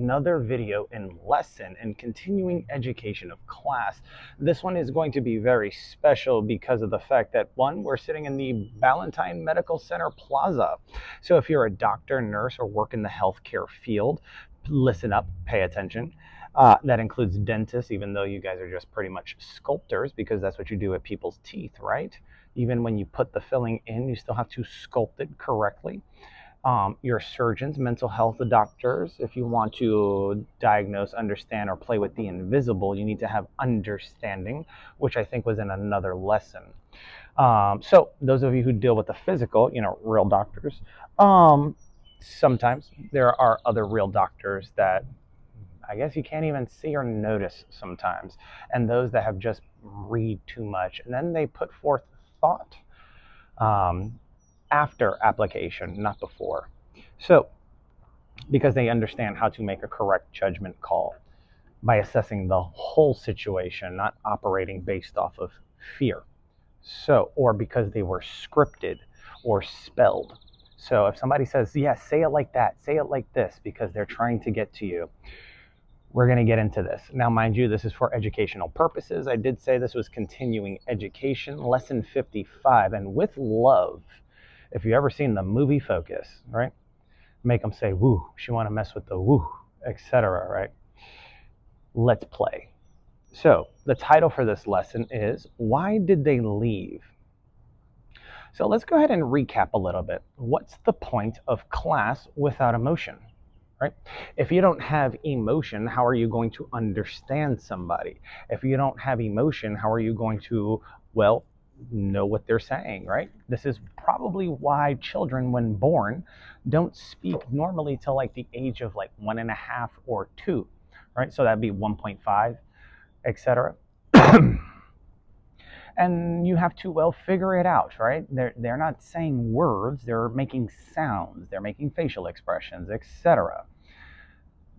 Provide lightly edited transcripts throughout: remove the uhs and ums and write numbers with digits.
another video and lesson in continuing education of class. This one is going to be very special because of the fact that, one, we're sitting in the Ballantyne Medical Center Plaza. So if you're a doctor, nurse, or work in the healthcare field, listen up, pay attention. That includes dentists, even though you guys are just pretty much sculptors, because that's what you do at people's teeth, right? Even when you put the filling in, you still have to sculpt it correctly. Your surgeons, mental health doctors, if you want to diagnose, understand, or play with the invisible, you need to have understanding, which I think was in another lesson. So those of you who deal with the physical, real doctors, sometimes there are other real doctors that I guess you can't even see or notice sometimes, and those that have just read too much, and then they put forth thought after application, not before. So, because they understand how to make a correct judgment call by assessing the whole situation, not operating based off of fear. So, or because they were scripted or spelled. So if somebody says, yes, say it like that, say it like this, because they're trying to get to you, we're going to get into this. Now, mind you, this is for educational purposes. I did say this was continuing education, lesson 55, and with love. If you've ever seen the movie Focus, right? Make them say, woo, she want to mess with the woo, etc., right? Let's play. So the title for this lesson is, Why Did They Leave? So let's go ahead and recap a little bit. What's the point of class without emotion? Right? If you don't have emotion, how are you going to understand somebody? If you don't have emotion, how are you going to, well, know what they're saying, right? This is probably why children, when born, don't speak normally till like the age of like 1.5 or 2, right? So that'd be 1.5, etc. And you have to, well, figure it out, right? They're not saying words, they're making sounds, they're making facial expressions, etc.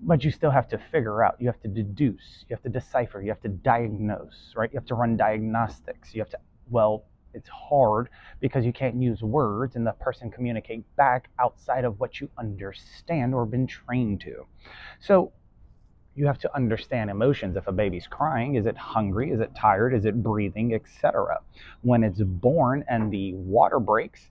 But you still have to figure out, you have to deduce, you have to decipher, you have to diagnose, right? You have to run diagnostics, you have to, well, it's hard because you can't use words and the person communicate back outside of what you understand or been trained to. So you have to understand emotions. If a baby's crying, is it hungry? Is it tired? Is it breathing, etc.? When it's born and the water breaks,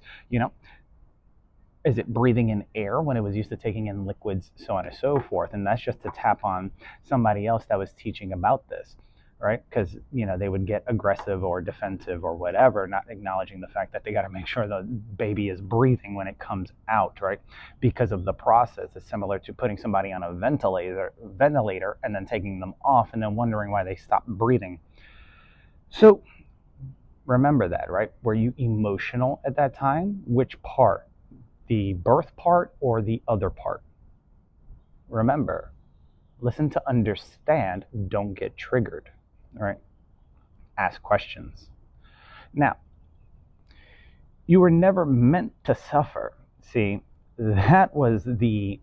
is it breathing in air when it was used to taking in liquids, so on and so forth? And that's just to tap on somebody else that was teaching about this, right? Because, they would get aggressive or defensive or whatever, not acknowledging the fact that they got to make sure the baby is breathing when it comes out, right? Because of the process. It's similar to putting somebody on a ventilator and then taking them off and then wondering why they stopped breathing. So remember that, right? Were you emotional at that time? Which part? The birth part or the other part? Remember, listen to understand, don't get triggered, right? Ask questions. Now, you were never meant to suffer. See, that was the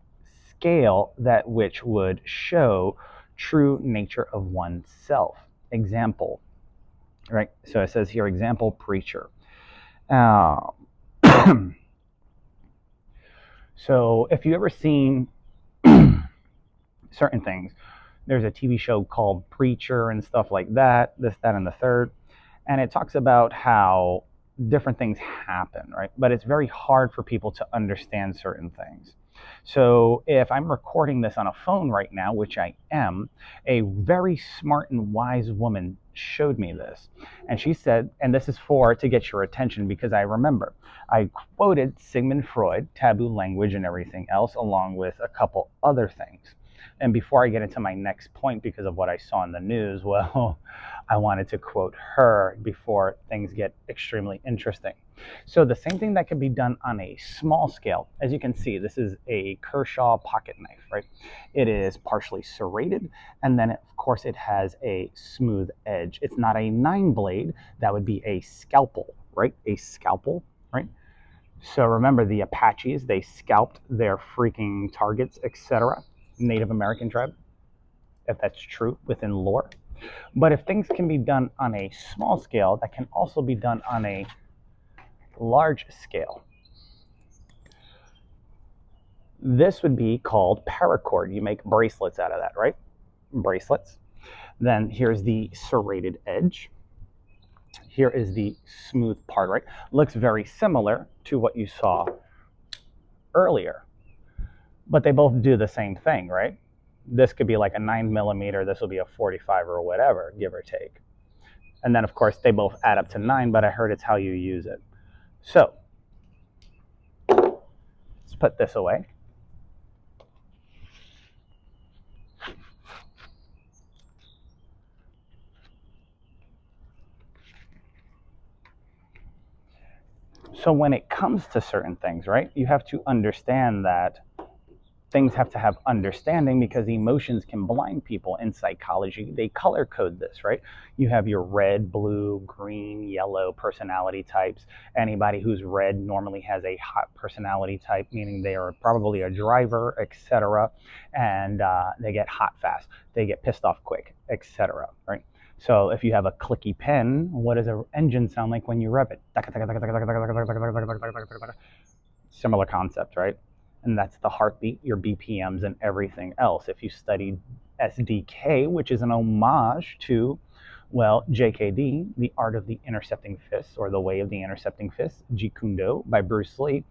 scale that which would show true nature of oneself. Example, right? So it says here, example, preacher. So if you ever seen certain things, there's a TV show called Preacher and stuff like that, this, that, and the third. And it talks about how different things happen, right? But it's very hard for people to understand certain things. So if I'm recording this on a phone right now, which I am, a very smart and wise woman showed me this. And she said, and this is to get your attention, because I remember I quoted Sigmund Freud, taboo language and everything else, along with a couple other things. And before I get into my next point, because of what I saw in the news, well, I wanted to quote her before things get extremely interesting. So the same thing that can be done on a small scale. As you can see, this is a Kershaw pocket knife, right? It is partially serrated, and then of course it has a smooth edge. It's not a 9-blade, that would be a scalpel, right? A scalpel, right? So remember, the Apaches, they scalped their freaking targets, etc. Native American tribe, if that's true within lore. But if things can be done on a small scale, that can also be done on a large scale. This would be called paracord. You make bracelets out of that, right? Bracelets. Then here's the serrated edge. Here is the smooth part, right? Looks very similar to what you saw earlier, but they both do the same thing, right? This could be like a 9mm, this will be a 45 or whatever, give or take. And then of course they both add up to 9, but I heard it's how you use it. So let's put this away. So when it comes to certain things, right, you have to understand that things have to have understanding, because emotions can blind people. In psychology, they color code this, right? You have your red, blue, green, yellow personality types. Anybody who's red normally has a hot personality type, meaning they are probably a driver, etc. And they get hot fast, they get pissed off quick, etc. Right? So if you have a clicky pen, what does an engine sound like when you rev it? Similar concept, right? And that's the heartbeat, your BPMs, and everything else. If you studied SDK, which is an homage to, well, JKD, The Art of the Intercepting Fist, or The Way of the Intercepting Fist, Jeet Kune Do by Bruce Lee.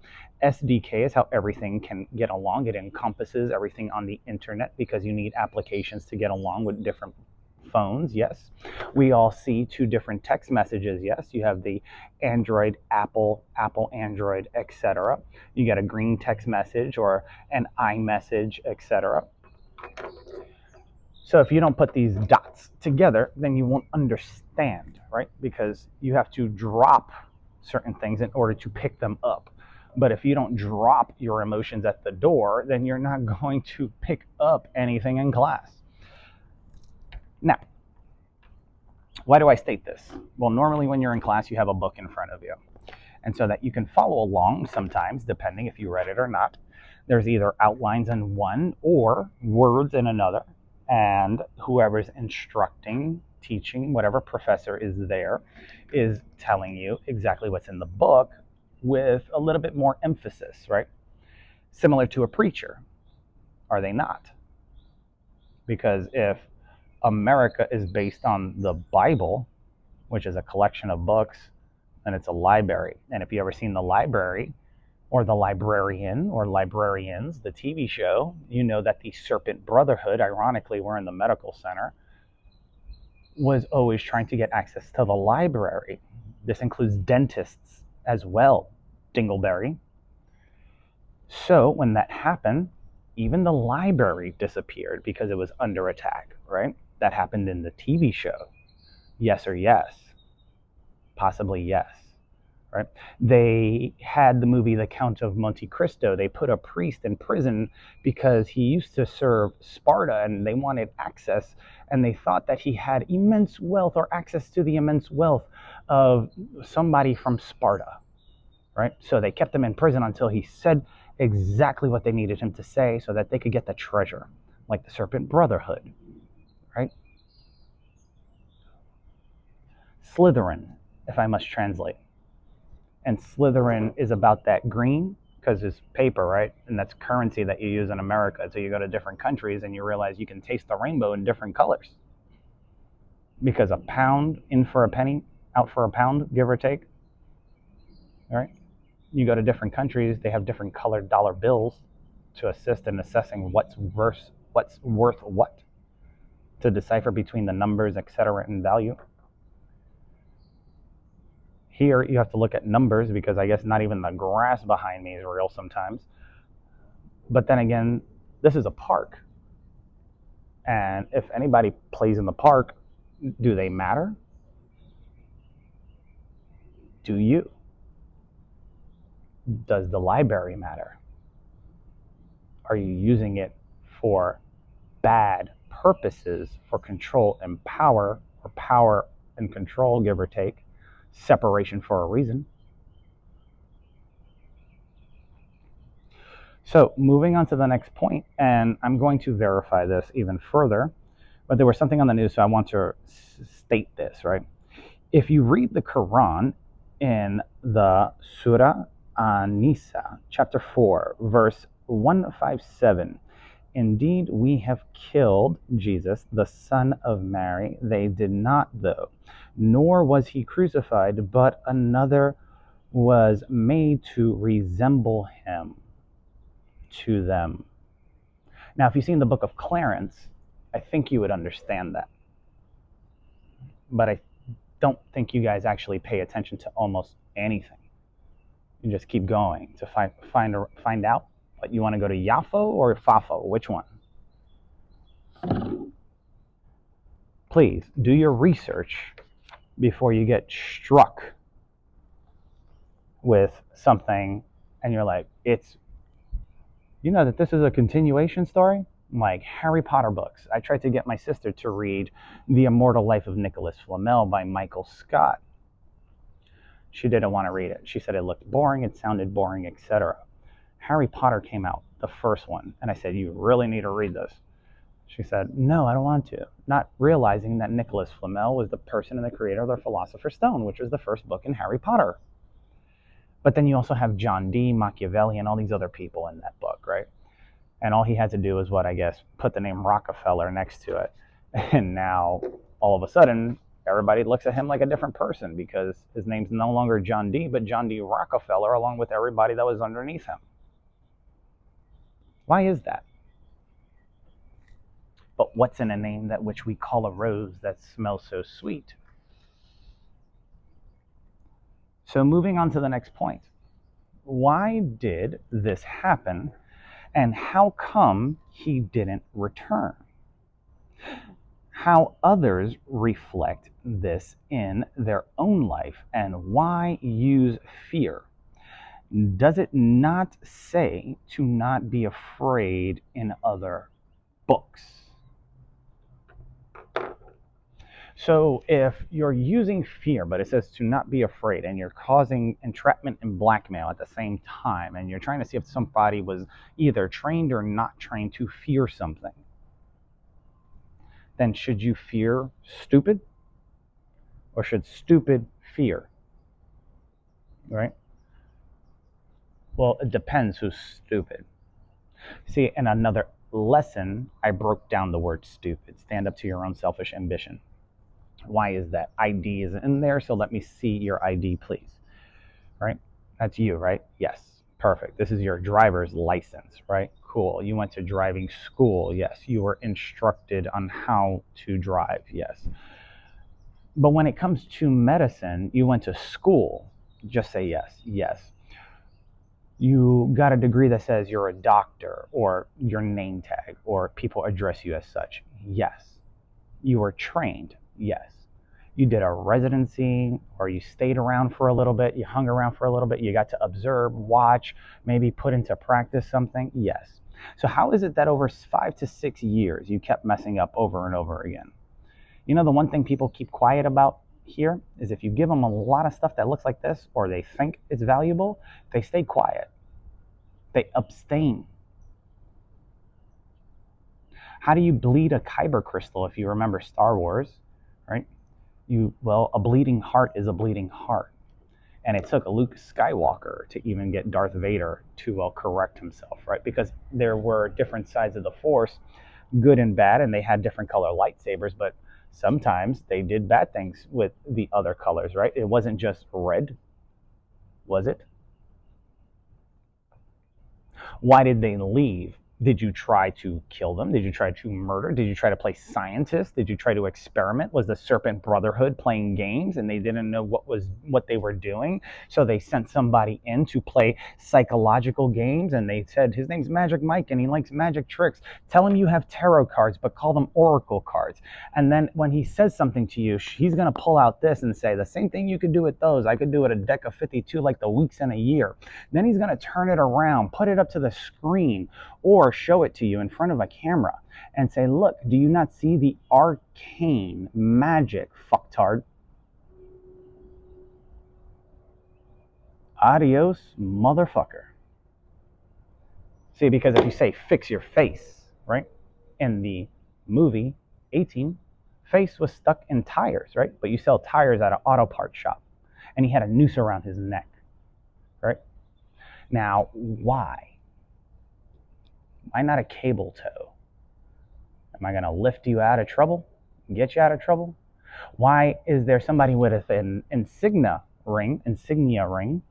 SDK is how everything can get along. It encompasses everything on the internet, because you need applications to get along with different phones. Yes, we all see two different text messages. Yes, you have the Android, Apple Android, etc. You get a green text message or an iMessage, etc. So if you don't put these dots together, then you won't understand, right? Because you have to drop certain things in order to pick them up. But if you don't drop your emotions at the door, then you're not going to pick up anything in class. Now, why do I state this? Well, normally when you're in class, you have a book in front of you. And so that you can follow along sometimes, depending if you read it or not. There's either outlines in one or words in another. And whoever's instructing, teaching, whatever professor is there, is telling you exactly what's in the book with a little bit more emphasis, right? Similar to a preacher. Are they not? Because if America is based on the Bible, which is a collection of books, and it's a library. And if you ever seen The Library, or The Librarian, or Librarians, the TV show, you know that the Serpent Brotherhood, ironically, we're in the medical center, was always trying to get access to the library. This includes dentists as well, Dingleberry. So when that happened, even the library disappeared because it was under attack, right? That happened in the TV show. Yes or yes? Possibly yes, right? They had the movie The Count of Monte Cristo. They put a priest in prison because he used to serve Sparta, and they wanted access, and they thought that he had immense wealth, or access to the immense wealth of somebody from Sparta, right? So they kept him in prison until he said exactly what they needed him to say so that they could get the treasure, like the Serpent Brotherhood, right? Slytherin, if I must translate. And Slytherin is about that green, because it's paper, right? And that's currency that you use in America. So you go to different countries and you realize you can taste the rainbow in different colors. Because a pound in for a penny, out for a pound, give or take. All right? You go to different countries, they have different colored dollar bills to assist in assessing what's worth what, to decipher between the numbers, etc., and value. Here, you have to look at numbers, because I guess not even the grass behind me is real sometimes. But then again, this is a park. And if anybody plays in the park, do they matter? Do you? Does the library matter? Are you using it for bad purposes, for control and power, or power and control, give or take, separation for a reason? So moving on to the next point, and I'm going to verify this even further, but there was something on the news, so I want to state this, right? If you read the Quran in the Surah An-Nisa, chapter 4, verse 157. Indeed, we have killed Jesus, the Son of Mary. They did not, though, nor was he crucified, but another was made to resemble him to them. Now, if you've seen the book of Clarence, I think you would understand that. But I don't think you guys actually pay attention to almost anything. You just keep going to find out. But you want to go to Yafo or Fafo? Which one? Please do your research before you get struck with something and you're like, you know that this is a continuation story? Like Harry Potter books. I tried to get my sister to read The Immortal Life of Nicholas Flamel by Michael Scott. She didn't want to read it. She said it looked boring, it sounded boring, etc. Harry Potter came out, the first one, and I said, you really need to read this. She said, no, I don't want to, not realizing that Nicholas Flamel was the person and the creator of the Philosopher's Stone, which was the first book in Harry Potter. But then you also have John Dee, Machiavelli, and all these other people in that book, right? And all he had to do was put the name Rockefeller next to it. And now, all of a sudden, everybody looks at him like a different person because his name's no longer John Dee, but John D. Rockefeller, along with everybody that was underneath him. Why is that? But what's in a name that which we call a rose that smells so sweet? So moving on to the next point. Why did this happen, and how come he didn't return? How others reflect this in their own life, and why use fear? Does it not say to not be afraid in other books? So if you're using fear, but it says to not be afraid, and you're causing entrapment and blackmail at the same time, and you're trying to see if somebody was either trained or not trained to fear something, then should you fear stupid? Or should stupid fear? Right? Well, it depends who's stupid. See, in another lesson, I broke down the word stupid. Stand up to your own selfish ambition. Why is that? ID is in there, so let me see your ID, please. Right? That's you, right? Yes. Perfect. This is your driver's license, right? Cool. You went to driving school. Yes. You were instructed on how to drive. Yes. But when it comes to medicine, you went to school. Just say yes. Yes. You got a degree that says you're a doctor, or your name tag, or people address you as such. Yes. You were trained. Yes. You did a residency, or you stayed around for a little bit, you hung around for a little bit, you got to observe, watch, maybe put into practice something. Yes. So how is it that over 5 to 6 years you kept messing up over and over again? You know, the one thing people keep quiet about here is if you give them a lot of stuff that looks like this, or they think it's valuable, they stay quiet. They abstain. How do you bleed a kyber crystal if you remember Star Wars, right? A bleeding heart is a bleeding heart. And it took a Luke Skywalker to even get Darth Vader to correct himself, right? Because there were different sides of the Force, good and bad, and they had different color lightsabers, but sometimes they did bad things with the other colors, right? It wasn't just red, was it? Why did they leave? Did you try to kill them? Did you try to murder? Did you try to play scientist? Did you try to experiment? Was the Serpent Brotherhood playing games and they didn't know what they were doing? So they sent somebody in to play psychological games, and they said, his name's Magic Mike and he likes magic tricks. Tell him you have tarot cards, but call them oracle cards. And then when he says something to you, he's going to pull out this and say, the same thing you could do with those, I could do with a deck of 52 like the weeks in a year. Then he's going to turn it around, put it up to the screen, or show it to you in front of a camera and say, look, do you not see the arcane magic, fucktard? Adios, motherfucker. See, because if you say fix your face, right? In the movie 18, face was stuck in tires, right? But you sell tires at an auto parts shop. And he had a noose around his neck, right? Now, why? Why not a cable tow? Am I going to lift you out of trouble? Get you out of trouble? Why is there somebody with an insignia ring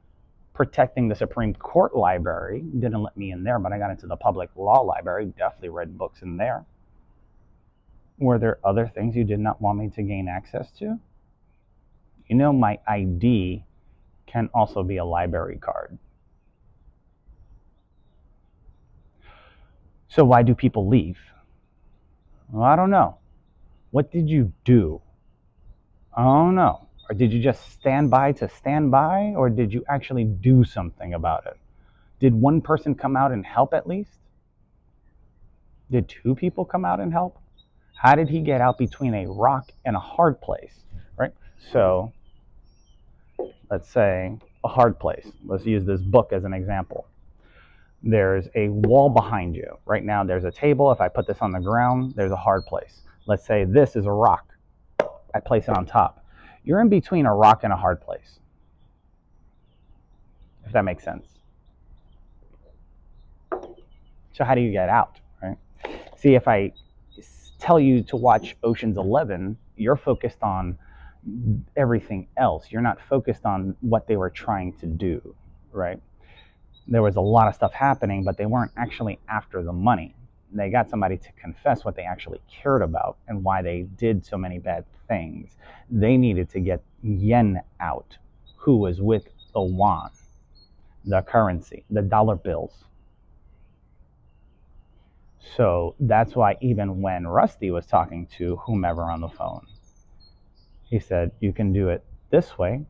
protecting the Supreme Court library? Didn't let me in there, but I got into the public law library. Definitely read books in there. Were there other things you did not want me to gain access to? You know, my ID can also be a library card. So why do people leave? Well, I don't know. What did you do? I don't know. Or did you just stand by to stand by? Or did you actually do something about it? Did one person come out and help at least? Did two people come out and help? How did he get out between a rock and a hard place, right? So let's say a hard place. Let's use this book as an example. There's a wall behind you. Right now there's a table. If I put this on the ground, there's a hard place. Let's say this is a rock. I place it on top. You're in between a rock and a hard place, if that makes sense. So how do you get out, right? See, if I tell you to watch Ocean's 11, you're focused on everything else. You're not focused on what they were trying to do, right? There was a lot of stuff happening, but they weren't actually after the money. They got somebody to confess what they actually cared about and why they did so many bad things. They needed to get yen out, who was with the yuan, the currency, the dollar bills. So that's why even when Rusty was talking to whomever on the phone, he said, you can do it this way,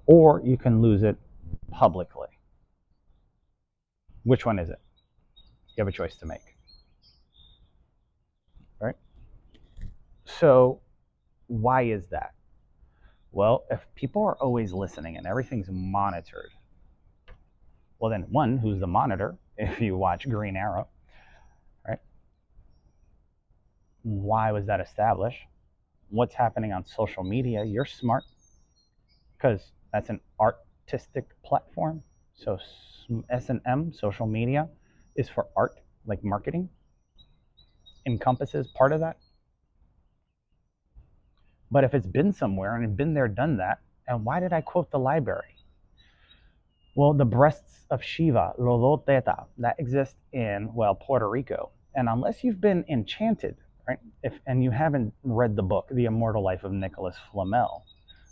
or you can lose it publicly. Which one is it? You have a choice to make. Right? So why is that? Well, if people are always listening and everything's monitored, well then one, who's the monitor? If you watch Green Arrow, right? Why was that established? What's happening on social media? You're smart because that's an artistic platform. So S&M, social media, is for art, like marketing, encompasses part of that. But if it's been somewhere and it's been there, done that, and why did I quote the library? Well, the breasts of Shiva, Loloteta, that exist in, well, Puerto Rico. And unless you've been enchanted, right, and you haven't read the book, The Immortal Life of Nicholas Flamel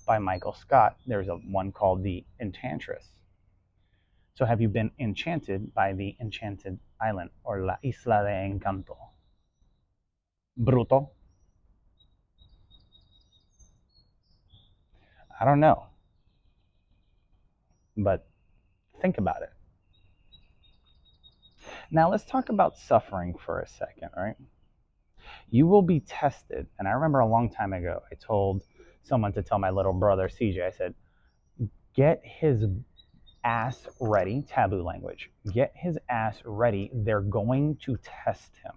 by Michael Scott, there's one called The Enchantress. So have you been enchanted by the Enchanted Island, or La Isla de Encanto? Bruto? I don't know. But think about it. Now let's talk about suffering for a second, right? You will be tested. And I remember a long time ago, I told someone to tell my little brother, CJ, I said, get his ass ready, taboo language, get his ass ready. They're going to test him.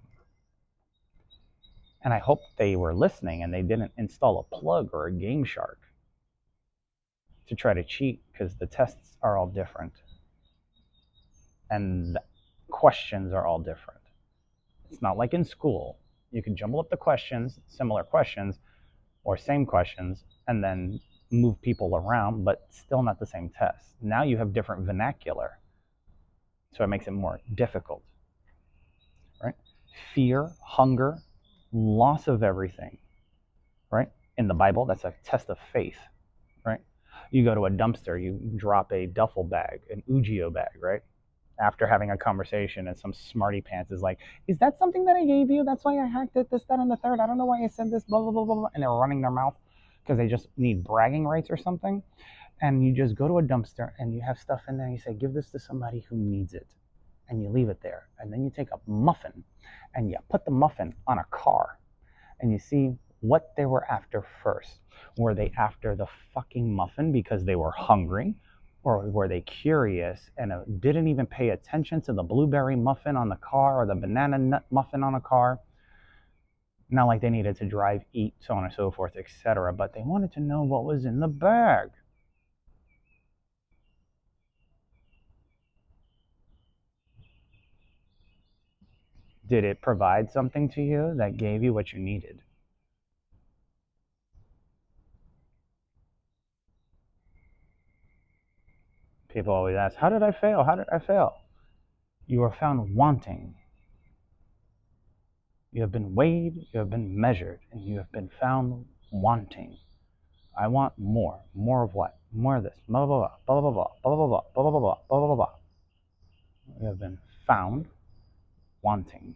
And I hope they were listening and they didn't install a plug or a Game Shark to try to cheat, because the tests are all different. And the questions are all different. It's not like in school. You can jumble up the questions, similar questions, or same questions, and then move people around, but still not the same test. Now you have different vernacular, so it makes it more difficult, right? Fear, hunger, loss of everything, right? In the Bible, that's a test of faith, right? You go to a dumpster, you drop a duffel bag, an Ugio bag, right? After having a conversation, and some smarty pants is like, is that something that I gave you? That's why I hacked it, this, that, and the third. I don't know why I said this, blah, blah, blah, blah. And they're running their mouth because they just need bragging rights or something. And you just go to a dumpster and you have stuff in there and you say, give this to somebody who needs it. And you leave it there. And then you take a muffin and you put the muffin on a car and you see what they were after first. Were they after the fucking muffin because they were hungry? Or were they curious and didn't even pay attention to the blueberry muffin on the car or the banana nut muffin on a car? Not like they needed to drive, eat, so on and so forth, etc. But they wanted to know what was in the bag. Did it provide something to you that gave you what you needed? People always ask, how did I fail? How did I fail? You are found wanting. You have been weighed, you have been measured, and you have been found wanting. I want more. More of what? More of this. Blah, blah, blah, blah, blah, blah, blah, blah, blah, blah, blah, blah, blah, blah, blah. You have been found wanting.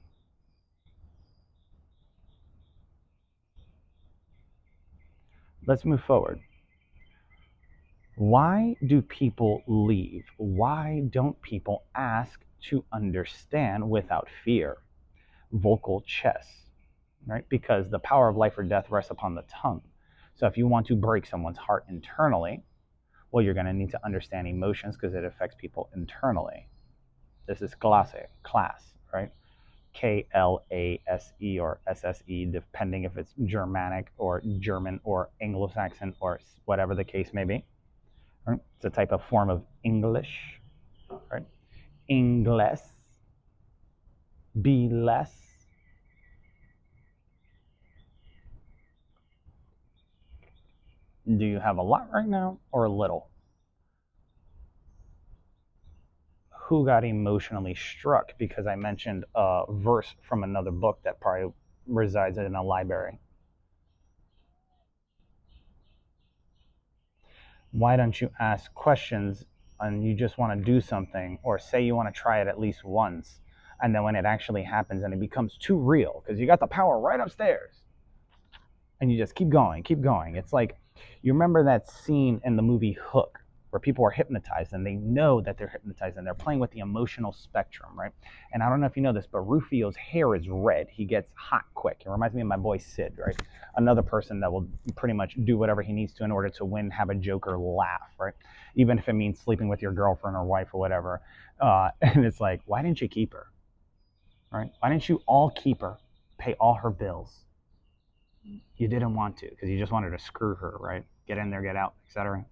Let's move forward. Why do people leave? Why don't people ask to understand without fear? Vocal chess, right? Because the power of life or death rests upon the tongue. So if you want to break someone's heart internally, well, you're going to need to understand emotions because it affects people internally. This is class, right? KLASE or SSE, depending if it's Germanic or German or Anglo-Saxon or whatever the case may be. Right? It's a type of form of English, right? Ingles, be less. Do you have a lot right now or a little? Who got emotionally struck because I mentioned a verse from another book that probably resides in a library? Why don't you ask questions and you just want to do something, or say you want to try it at least once, and then when it actually happens and it becomes too real because you got the power right upstairs and you just keep going, keep going. It's like, you remember that scene in the movie Hook where people are hypnotized and they know that they're hypnotized and they're playing with the emotional spectrum, right? And I don't know if you know this, but Rufio's hair is red. He gets hot quick. It reminds me of my boy Sid, right? Another person that will pretty much do whatever he needs to in order to win, have a joker laugh, right? Even if it means sleeping with your girlfriend or wife or whatever. And it's like, why didn't you keep her, right? Why didn't you all keep her, pay all her bills? You didn't want to because you just wanted to screw her, right? Get in there, get out, etc.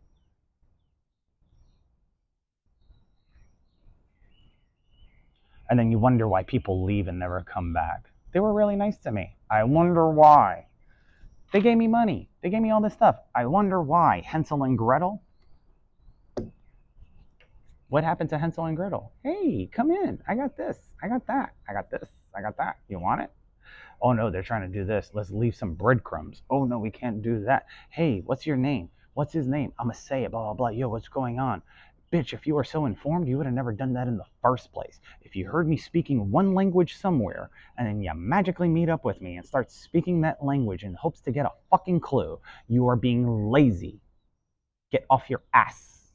And then you wonder why people leave and never come back. They were really nice to me. I wonder why. They gave me money. They gave me all this stuff. I wonder why. Hansel and Gretel? What happened to Hansel and Gretel? Hey, come in. I got this. I got that. I got this. I got that. You want it? Oh no, they're trying to do this. Let's leave some breadcrumbs. Oh no, we can't do that. Hey, what's your name? What's his name? I'm gonna say it, blah, blah, blah. Yo, what's going on? Bitch, if you were so informed, you would have never done that in the first place. If you heard me speaking one language somewhere, and then you magically meet up with me and start speaking that language in hopes to get a fucking clue, you are being lazy. Get off your ass.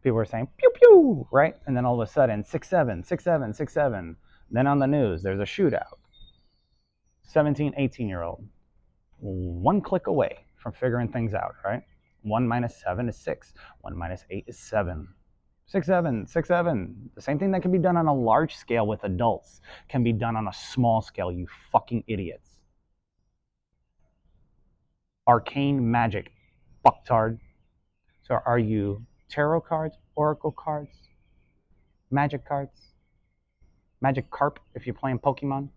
People were saying pew pew, right? And then all of a sudden 6-7, 6-7, 6-7. Then on the news there's a shootout. 17, 18-year-old, one click away from figuring things out, right? 1 minus 7 is 6. 1 minus 8 is 7. 6-7, 6-7. The same thing that can be done on a large scale with adults can be done on a small scale, you fucking idiots. Arcane magic, fucktard. So are you tarot cards, oracle cards, magic cards, magic carp if you're playing Pokemon,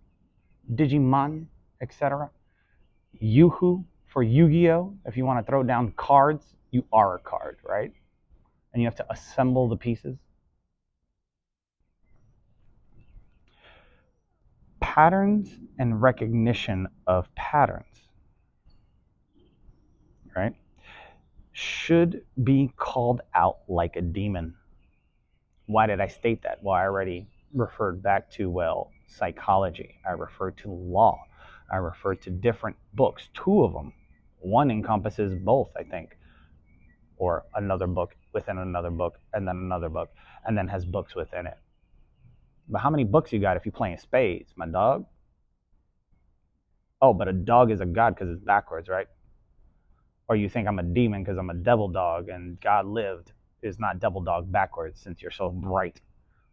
Digimon, etc. Yoo-hoo for Yu-Gi-Oh! If you want to throw down cards, you are a card, right? And you have to assemble the pieces. Patterns and recognition of patterns, right, should be called out like a demon. Why did I state that? Well, I already referred back to, well, psychology. I referred to law. I referred to different books, 2 of them. One encompasses both, I think, or another book within another book, and then another book, and then has books within it. But how many books you got if you're playing spades, my dog? Oh, but a dog is a god because it's backwards, right? Or you think I'm a demon because I'm a devil dog and God lived is not devil dog backwards since you're so bright.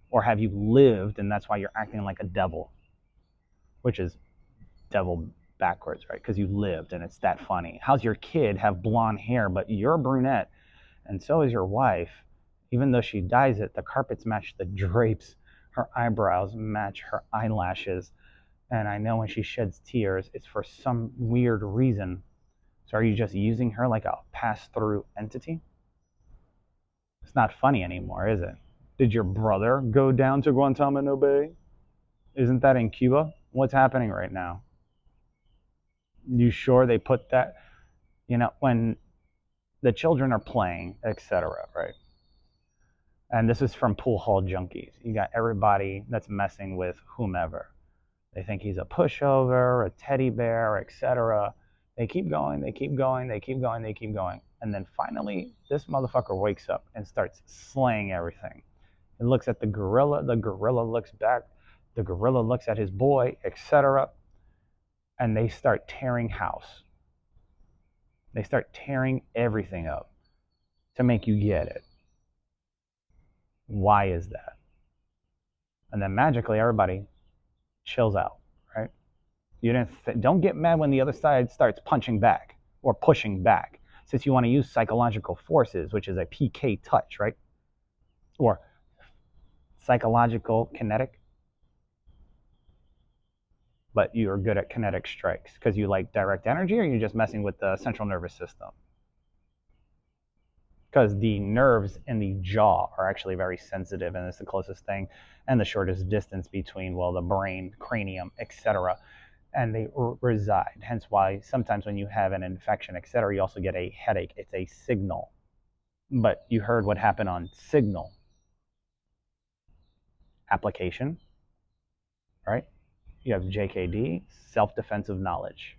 Or have you lived and that's why you're acting like a devil, which is devil backwards, right? Because you lived and it's that funny. How's your kid have blonde hair but you're a brunette and so is your wife. Even though she dyes it, the carpets match the drapes, her eyebrows match her eyelashes, and I know when she sheds tears, it's for some weird reason. So are you just using her like a pass-through entity? It's not funny anymore, is it? Did your brother go down to Guantanamo Bay? Isn't that in Cuba? What's happening right now? You sure they put that, when the children are playing, etc., right? And this is from Pool Hall Junkies. You got everybody that's messing with whomever. They think he's a pushover, a teddy bear, etc. They keep going, they keep going, they keep going, they keep going. And then finally, this motherfucker wakes up and starts slaying everything. He looks at the gorilla looks back, the gorilla looks at his boy, etc. And they start tearing house. They start tearing everything up to make you get it. Why is that? And then magically everybody chills out, right? Don't get mad when the other side starts punching back or pushing back, since you want to use psychological forces, which is a PK touch, right? Or psychological kinetic. But you're good at kinetic strikes because you like direct energy, or you're just messing with the central nervous system? Because the nerves in the jaw are actually very sensitive, and it's the closest thing and the shortest distance between, well, the brain, cranium, etc., and they reside. Hence why sometimes when you have an infection, etc., you also get a headache. It's a signal. But you heard what happened on signal. Application, right? You have JKD, self-defensive knowledge.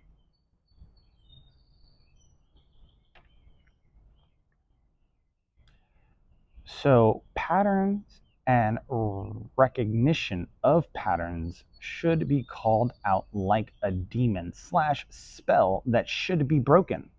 So patterns and recognition of patterns should be called out like a demon / spell that should be broken.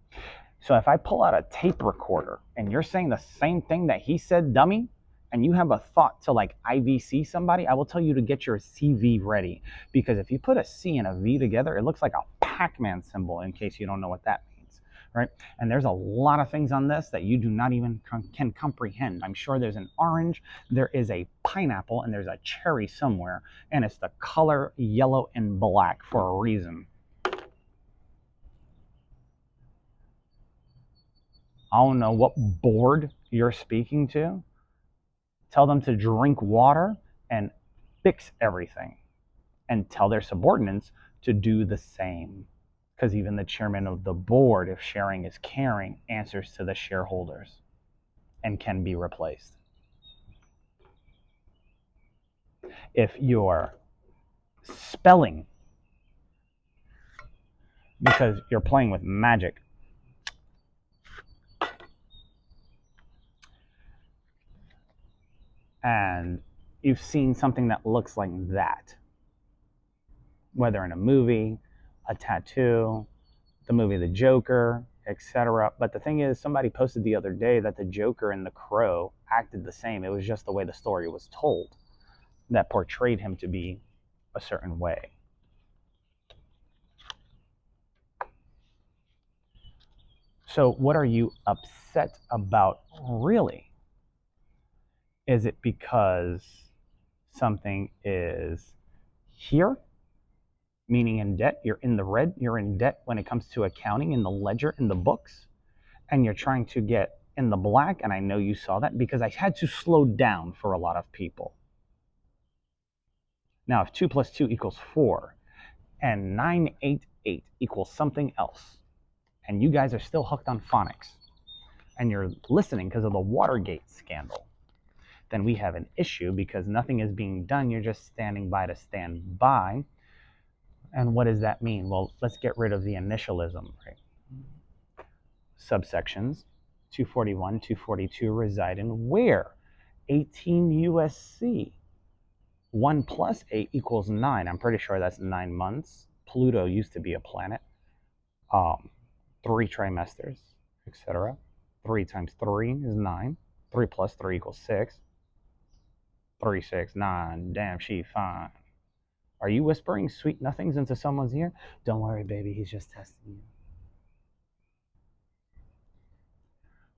So if I pull out a tape recorder and you're saying the same thing that he said, dummy, and you have a thought to like IVC somebody, I will tell you to get your CV ready. Because if you put a C and a V together, it looks like a Pac-Man symbol, in case you don't know what that means, right? And there's a lot of things on this that you do not even can comprehend. I'm sure there's an orange, there is a pineapple, and there's a cherry somewhere, and it's the color yellow and black for a reason. I don't know what board you're speaking to. Tell them to drink water and fix everything. And tell their subordinates to do the same. Because even the chairman of the board, if sharing is caring, answers to the shareholders and can be replaced. If you're spelling because you're playing with magic, and you've seen something that looks like that, whether in a movie, a tattoo, the movie The Joker, etc. But the thing is, somebody posted the other day that the Joker and the Crow acted the same. It was just the way the story was told that portrayed him to be a certain way. So what are you upset about, really? Is it because something is here, meaning in debt? You're in the red, you're in debt when it comes to accounting, in the ledger, in the books, and you're trying to get in the black, and I know you saw that because I had to slow down for a lot of people. Now, if 2 + 2 = 4, and 988 equals something else, and you guys are still hooked on phonics, and you're listening because of the Watergate scandal, then we have an issue because nothing is being done. You're just standing by to stand by. And what does that mean? Well, let's get rid of the initialism, right? Subsections 241, 242 reside in where? 18 USC. 1 + 8 = 9. I'm pretty sure that's 9 months. Pluto used to be a planet. 3 trimesters, etc. 3 × 3 is 9. 3 + 3 = 6. 3, 6, 9. Damn, she fine. Are you whispering sweet nothings into someone's ear? Don't worry, baby. He's just testing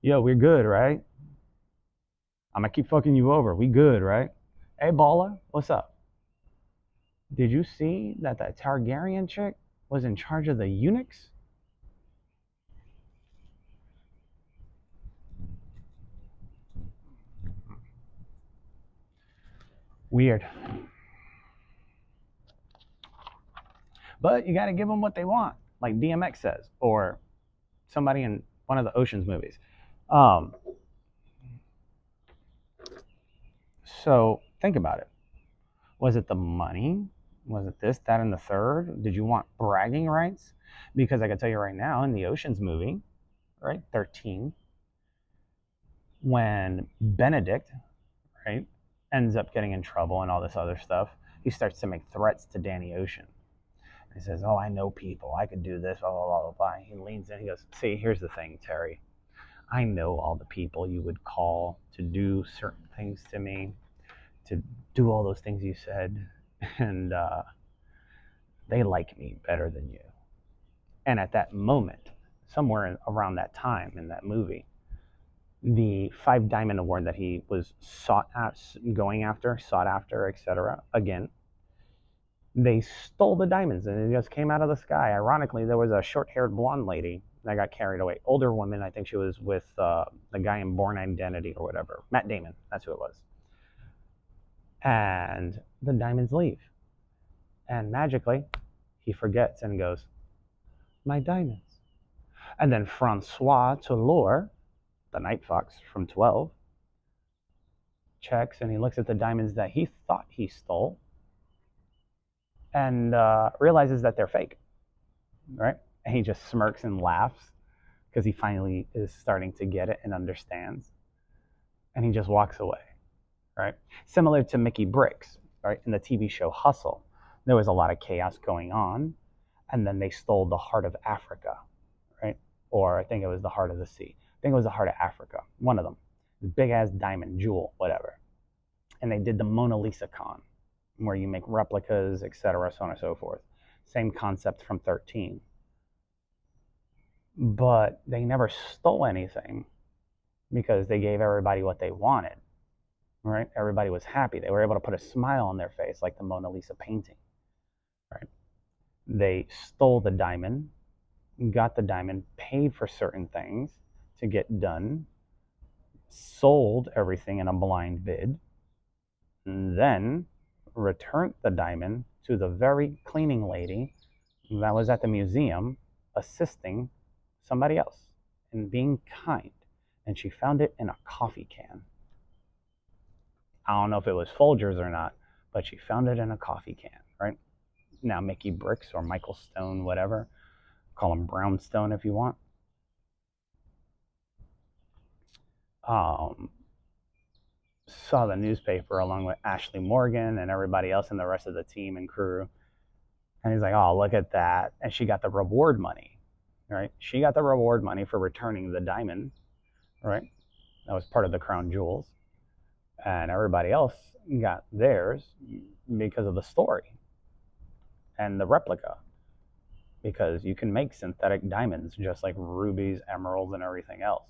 you. Yo, we're good, right? I'm gonna keep fucking you over. We good, right? Hey, Balla, what's up? Did you see that that Targaryen chick was in charge of the eunuchs? Weird. But you gotta give them what they want, like DMX says, or somebody in one of the Ocean's movies. Um, so think about it. Was it the money? Was it this, that, and the third? Did you want bragging rights? Because I can tell you right now, in the Ocean's movie, right, 13, when Benedict, right, ends up getting in trouble and all this other stuff, he starts to make threats to Danny Ocean. He says, "Oh, I know people. I could do this, blah, blah, blah, blah." He leans in. He goes, "See, here's the thing, Terry. I know all the people you would call to do certain things to me, to do all those things you said, and they like me better than you." And at that moment, somewhere around that time in that movie, the Five Diamond Award that he was sought after, etc. Again, they stole the diamonds and it just came out of the sky. Ironically, there was a short-haired blonde lady that got carried away. Older woman, I think she was with the guy in Born Identity or whatever. Matt Damon, that's who it was. And the diamonds leave. And magically, he forgets and goes, "My diamonds." And then Francois Toulour, the Night Fox from 12, checks and he looks at the diamonds that he thought he stole and realizes that they're fake, right? And he just smirks and laughs because he finally is starting to get it and understands. And he just walks away, right? Similar to Mickey Bricks, right? In the TV show Hustle, there was a lot of chaos going on, and then they stole the heart of Africa, right? Or I think it was the heart of the sea. I think it was the heart of Africa, one of them. Big ass diamond, jewel, whatever. And they did the Mona Lisa con, where you make replicas, etc., so on and so forth. Same concept from 13. But they never stole anything because they gave everybody what they wanted, right? Everybody was happy. They were able to put a smile on their face like the Mona Lisa painting, right? They stole the diamond, got the diamond, paid for certain things to get done, sold everything in a blind bid, and then returned the diamond to the very cleaning lady that was at the museum assisting somebody else and being kind. And she found it in a coffee can. I don't know if it was Folgers or not, but she found it in a coffee can, right? Now, Mickey Bricks or Michael Stone, whatever, call him Brownstone if you want. Saw the newspaper along with Ashley Morgan and everybody else and the rest of the team and crew. And he's like, "Oh, look at that." And she got the reward money, right? She got the reward money for returning the diamond, right? That was part of the crown jewels. And everybody else got theirs because of the story and the replica. Because you can make synthetic diamonds just like rubies, emeralds, and everything else.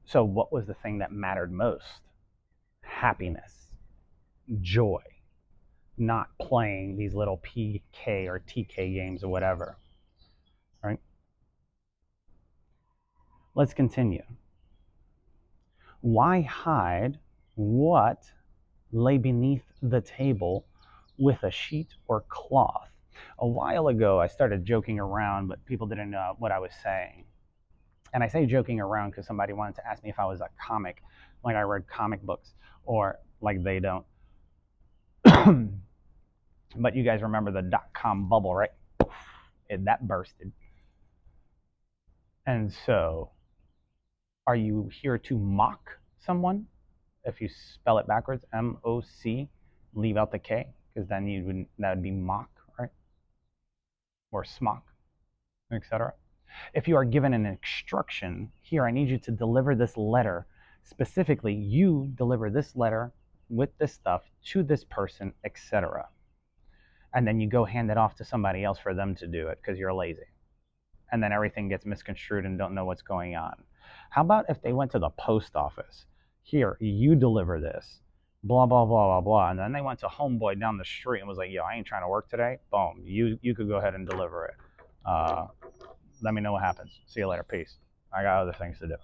So, what was the thing that mattered most? Happiness, joy, not playing these little PK or TK games or whatever. Right? Let's continue. Why hide what lay beneath the table with a sheet or cloth? A while ago, I started joking around, but people didn't know what I was saying. And I say joking around because somebody wanted to ask me if I was a comic, like I read comic books, or like they don't. But you guys remember the .com bubble, right? That bursted. And so, are you here to mock someone? If you spell it backwards, M-O-C, leave out the K, because then that would be mock, right? Or smock, etc. If you are given an instruction, here I need you to deliver this letter. Specifically, you deliver this letter with this stuff to this person, etc. And then you go hand it off to somebody else for them to do it because you're lazy. and then everything gets misconstrued and don't know what's going on. How about if they went to the post office? Here, you deliver this, blah, blah, blah, blah, blah. And then they went to homeboy down the street and was like, yo, I ain't trying to work today. Boom, you could go ahead and deliver it. Let me know what happens. See you later. Peace. I got other things to do.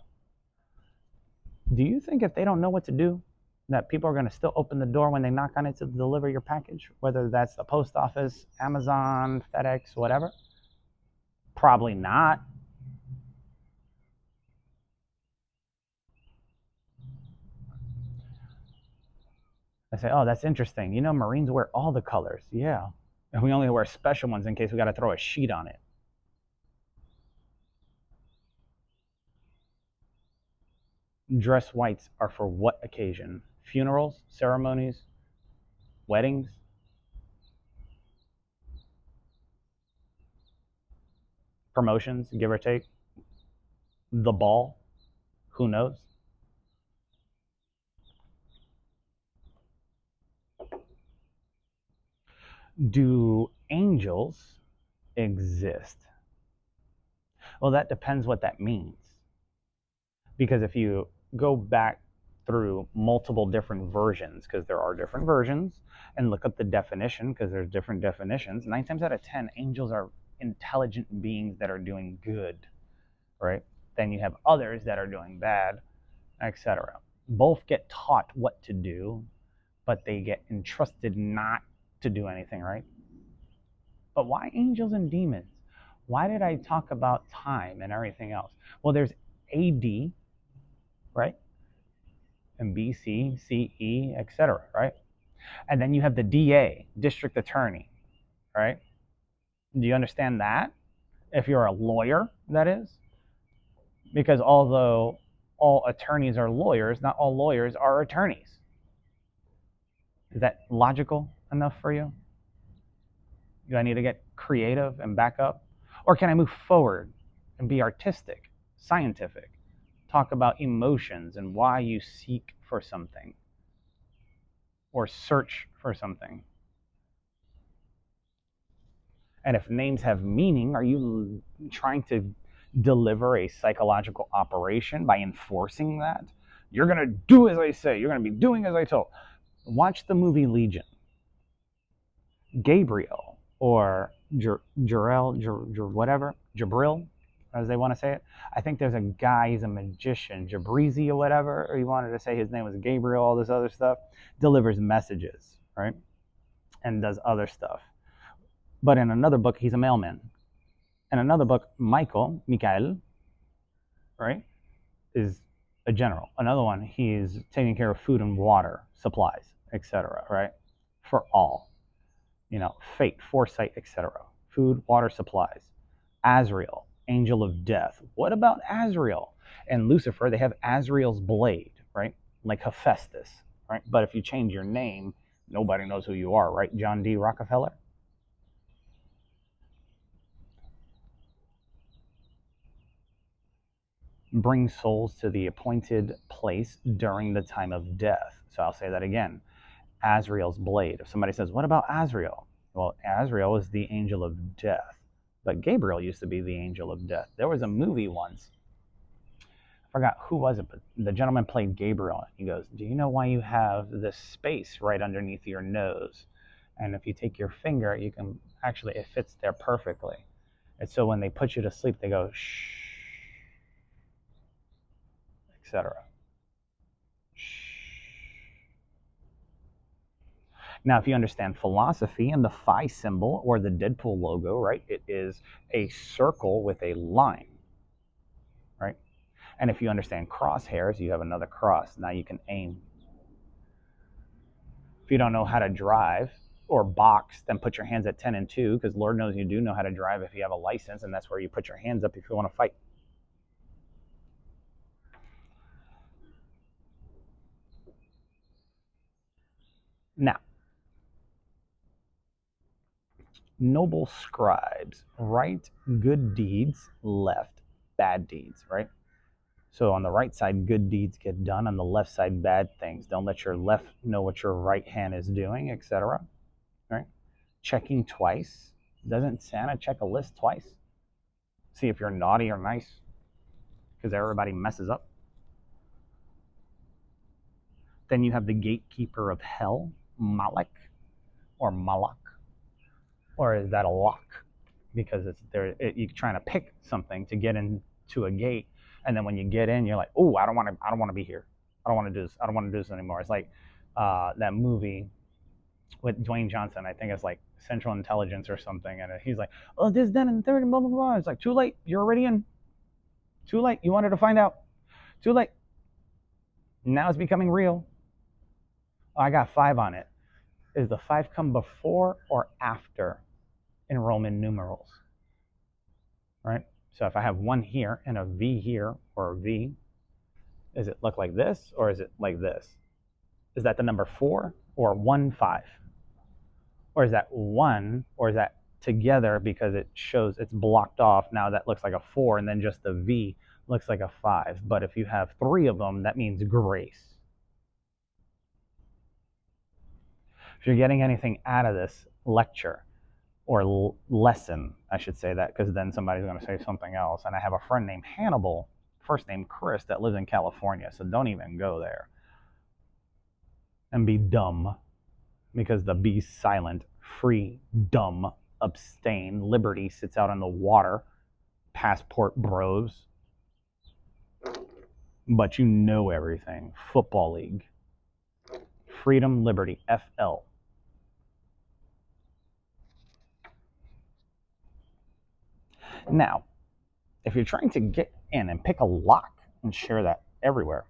Do you think if they don't know what to do, that people are going to still open the door when they knock on it to deliver your package? Whether that's the post office, Amazon, FedEx, whatever? Probably not. I say, oh, that's interesting. You know, Marines wear all the colors. Yeah. And we only wear special ones in case we got to throw a sheet on it. Dress whites are for what occasion? Funerals, ceremonies, weddings? Promotions, give or take? The ball? Who knows? Do angels exist? Well, that depends what that means. Because if you go back through multiple different versions, because there are different versions, and look up the definition, because there's different definitions, 9 times out of 10, angels are intelligent beings that are doing good, right? Then you have others that are doing bad, etc. Both get taught what to do, but they get entrusted not to do anything, right? But why angels and demons? Why did I talk about time and everything else? Well, there's AD, right? And BC, CE, etc., right? And then you have the DA, district attorney, right? Do you understand that? If you're a lawyer, that is. Because although all attorneys are lawyers, not all lawyers are attorneys. Is that logical enough for you? Do I need to get creative and back up? Or can I move forward and be artistic, scientific, talk about emotions and why you seek for something or search for something? And if names have meaning, are you trying to deliver a psychological operation by enforcing that? You're going to do as I say. You're going to be doing as I told. Watch the movie Legion. Gabriel or Jabril, as they want to say it. I think there's a guy, he's a magician, Jabrizi or whatever, or he wanted to say his name was Gabriel, all this other stuff, delivers messages, right? And does other stuff. But in another book, he's a mailman. In another book, Michael, right, is a general. Another one, he's taking care of food and water, supplies, etc., right? For all. You know, fate, foresight, etc. Food, water, supplies. Azrael, angel of death. What about Azrael? And Lucifer, they have Azrael's blade, right? Like Hephaestus, right? But if you change your name, nobody knows who you are, right? John D. Rockefeller? Bring souls to the appointed place during the time of death. So I'll say that again. Azrael's blade. If somebody says, what about Azrael? Well, Azrael is the angel of death. But Gabriel used to be the angel of death. There was a movie once. I forgot who was it, but the gentleman played Gabriel. He goes, do you know why you have this space right underneath your nose? And if you take your finger, you can actually, it fits there perfectly. And so when they put you to sleep, they go, shh, etc. Now, if you understand philosophy and the phi symbol or the Deadpool logo, right, it is a circle with a line, right? And if you understand crosshairs, you have another cross. Now you can aim. If you don't know how to drive or box, then put your hands at 10 and 2, because Lord knows you do know how to drive if you have a license, and that's where you put your hands up if you want to fight. Now, noble scribes write good deeds, left bad deeds, right? So on the right side, good deeds get done. On the left side, bad things. Don't let your left know what your right hand is doing, etc. Right? Checking twice. Doesn't Santa check a list twice? See if you're naughty or nice, because everybody messes up. Then you have the gatekeeper of hell, Malak or Malak, or is that a lock? Because it's there, you're trying to pick something to get into a gate, and then when you get in, you're like, oh, I don't want to be here. I don't want to do this. I don't want to do this anymore. It's like that movie with Dwayne Johnson. I think it's like Central Intelligence or something, and he's like, oh, this, then, and third, and blah blah blah. It's like, too late. You're already in. Too late. You wanted to find out. Too late. Now it's becoming real. Oh, I got 5 on it. Is the 5 come before or after in Roman numerals? Right? So if I have 1 here and a V here, or a V, does it look like this or is it like this? Is that the number 4 or 1, 5? Or is that 1, or is that together because it shows it's blocked off? Now that looks like a 4, and then just the V looks like a 5. But if you have 3 of them, that means grace. If you're getting anything out of this lecture, or lesson, I should say that, because then somebody's going to say something else. And I have a friend named Hannibal, first name Chris, that lives in California, so don't even go there and be dumb, because the B's silent. Free, dumb, abstain, liberty sits out on the water, passport bros. But you know everything. Football league. Freedom, liberty, FL. Now, if you're trying to get in and pick a lock and share that everywhere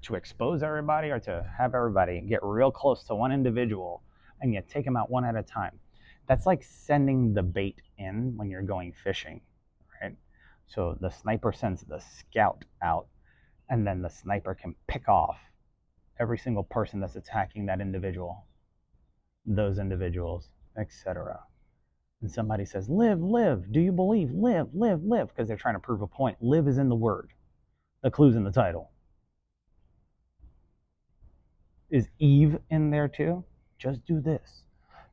to expose everybody, or to have everybody get real close to one individual and you take them out one at a time, that's like sending the bait in when you're going fishing, right? So the sniper sends the scout out, and then the sniper can pick off every single person that's attacking that individual, those individuals, etc. And somebody says, live, live. Do you believe? Live, live, live. Because they're trying to prove a point. Live is in the word. The clue's in the title. Is Eve in there too? Just do this.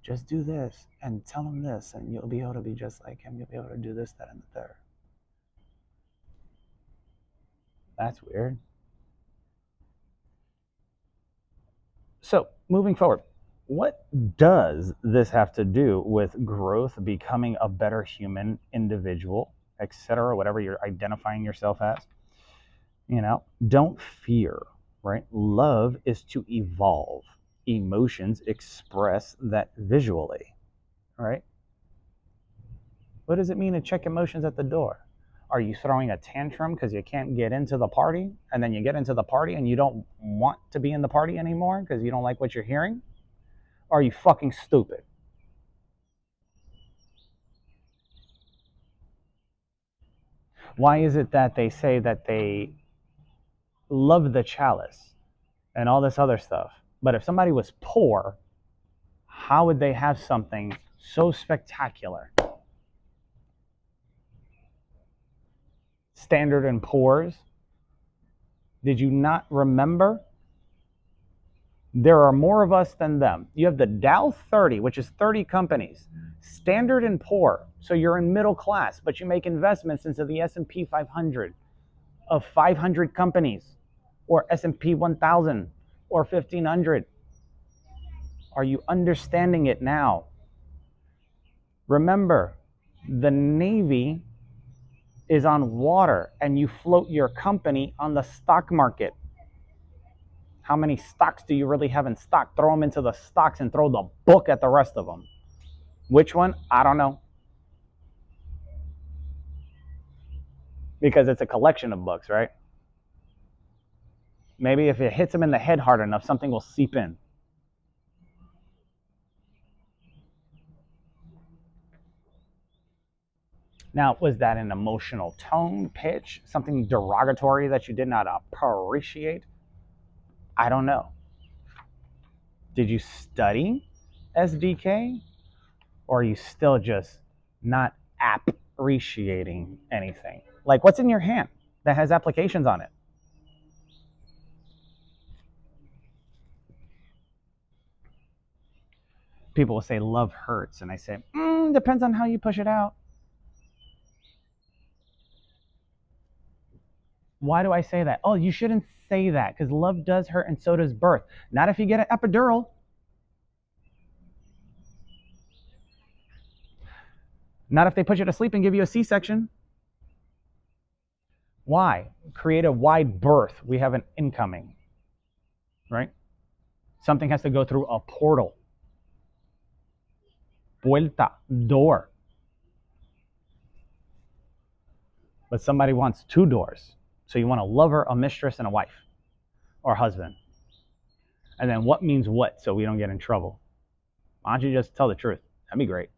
Just do this. And tell him this. And you'll be able to be just like him. You'll be able to do this, that, and the third. That's weird. So, moving forward. What does this have to do with growth, becoming a better human individual, etc., whatever you're identifying yourself as? Don't fear, right? Love is to evolve. Emotions express that visually, right? What does it mean to check emotions at the door? Are you throwing a tantrum because you can't get into the party, and then you get into the party and you don't want to be in the party anymore because you don't like what you're hearing? Are you fucking stupid? Why is it that they say that they love the chalice and all this other stuff, but if somebody was poor, how would they have something so spectacular? Standard and Poor's. Did you not remember? There are more of us than them. You have the Dow 30, which is 30 companies. Standard and Poor, so you're in middle class, but you make investments into the S&P 500 of 500 companies, or S&P 1000, or 1500. Are you understanding it now? Remember, the Navy is on water, and you float your company on the stock market. How many stocks do you really have in stock? Throw them into the stocks and throw the book at the rest of them. Which one? I don't know. Because it's a collection of books, right? Maybe if it hits them in the head hard enough, something will seep in. Now, was that an emotional tone, pitch, something derogatory that you did not appreciate? I don't know. Did you study SDK? Or are you still just not appreciating anything? Like, what's in your hand that has applications on it? People will say love hurts, and I say, depends on how you push it out. Why do I say that? Oh, you shouldn't say that because love does hurt and so does birth. Not if you get an epidural. Not if they put you to sleep and give you a C-section. Why? Create a wide berth. We have an incoming, right? Something has to go through a portal. Puerta, door. But somebody wants 2 doors. So you want a lover, a mistress, and a wife or husband. And then what means what so we don't get in trouble? Why don't you just tell the truth? That'd be great.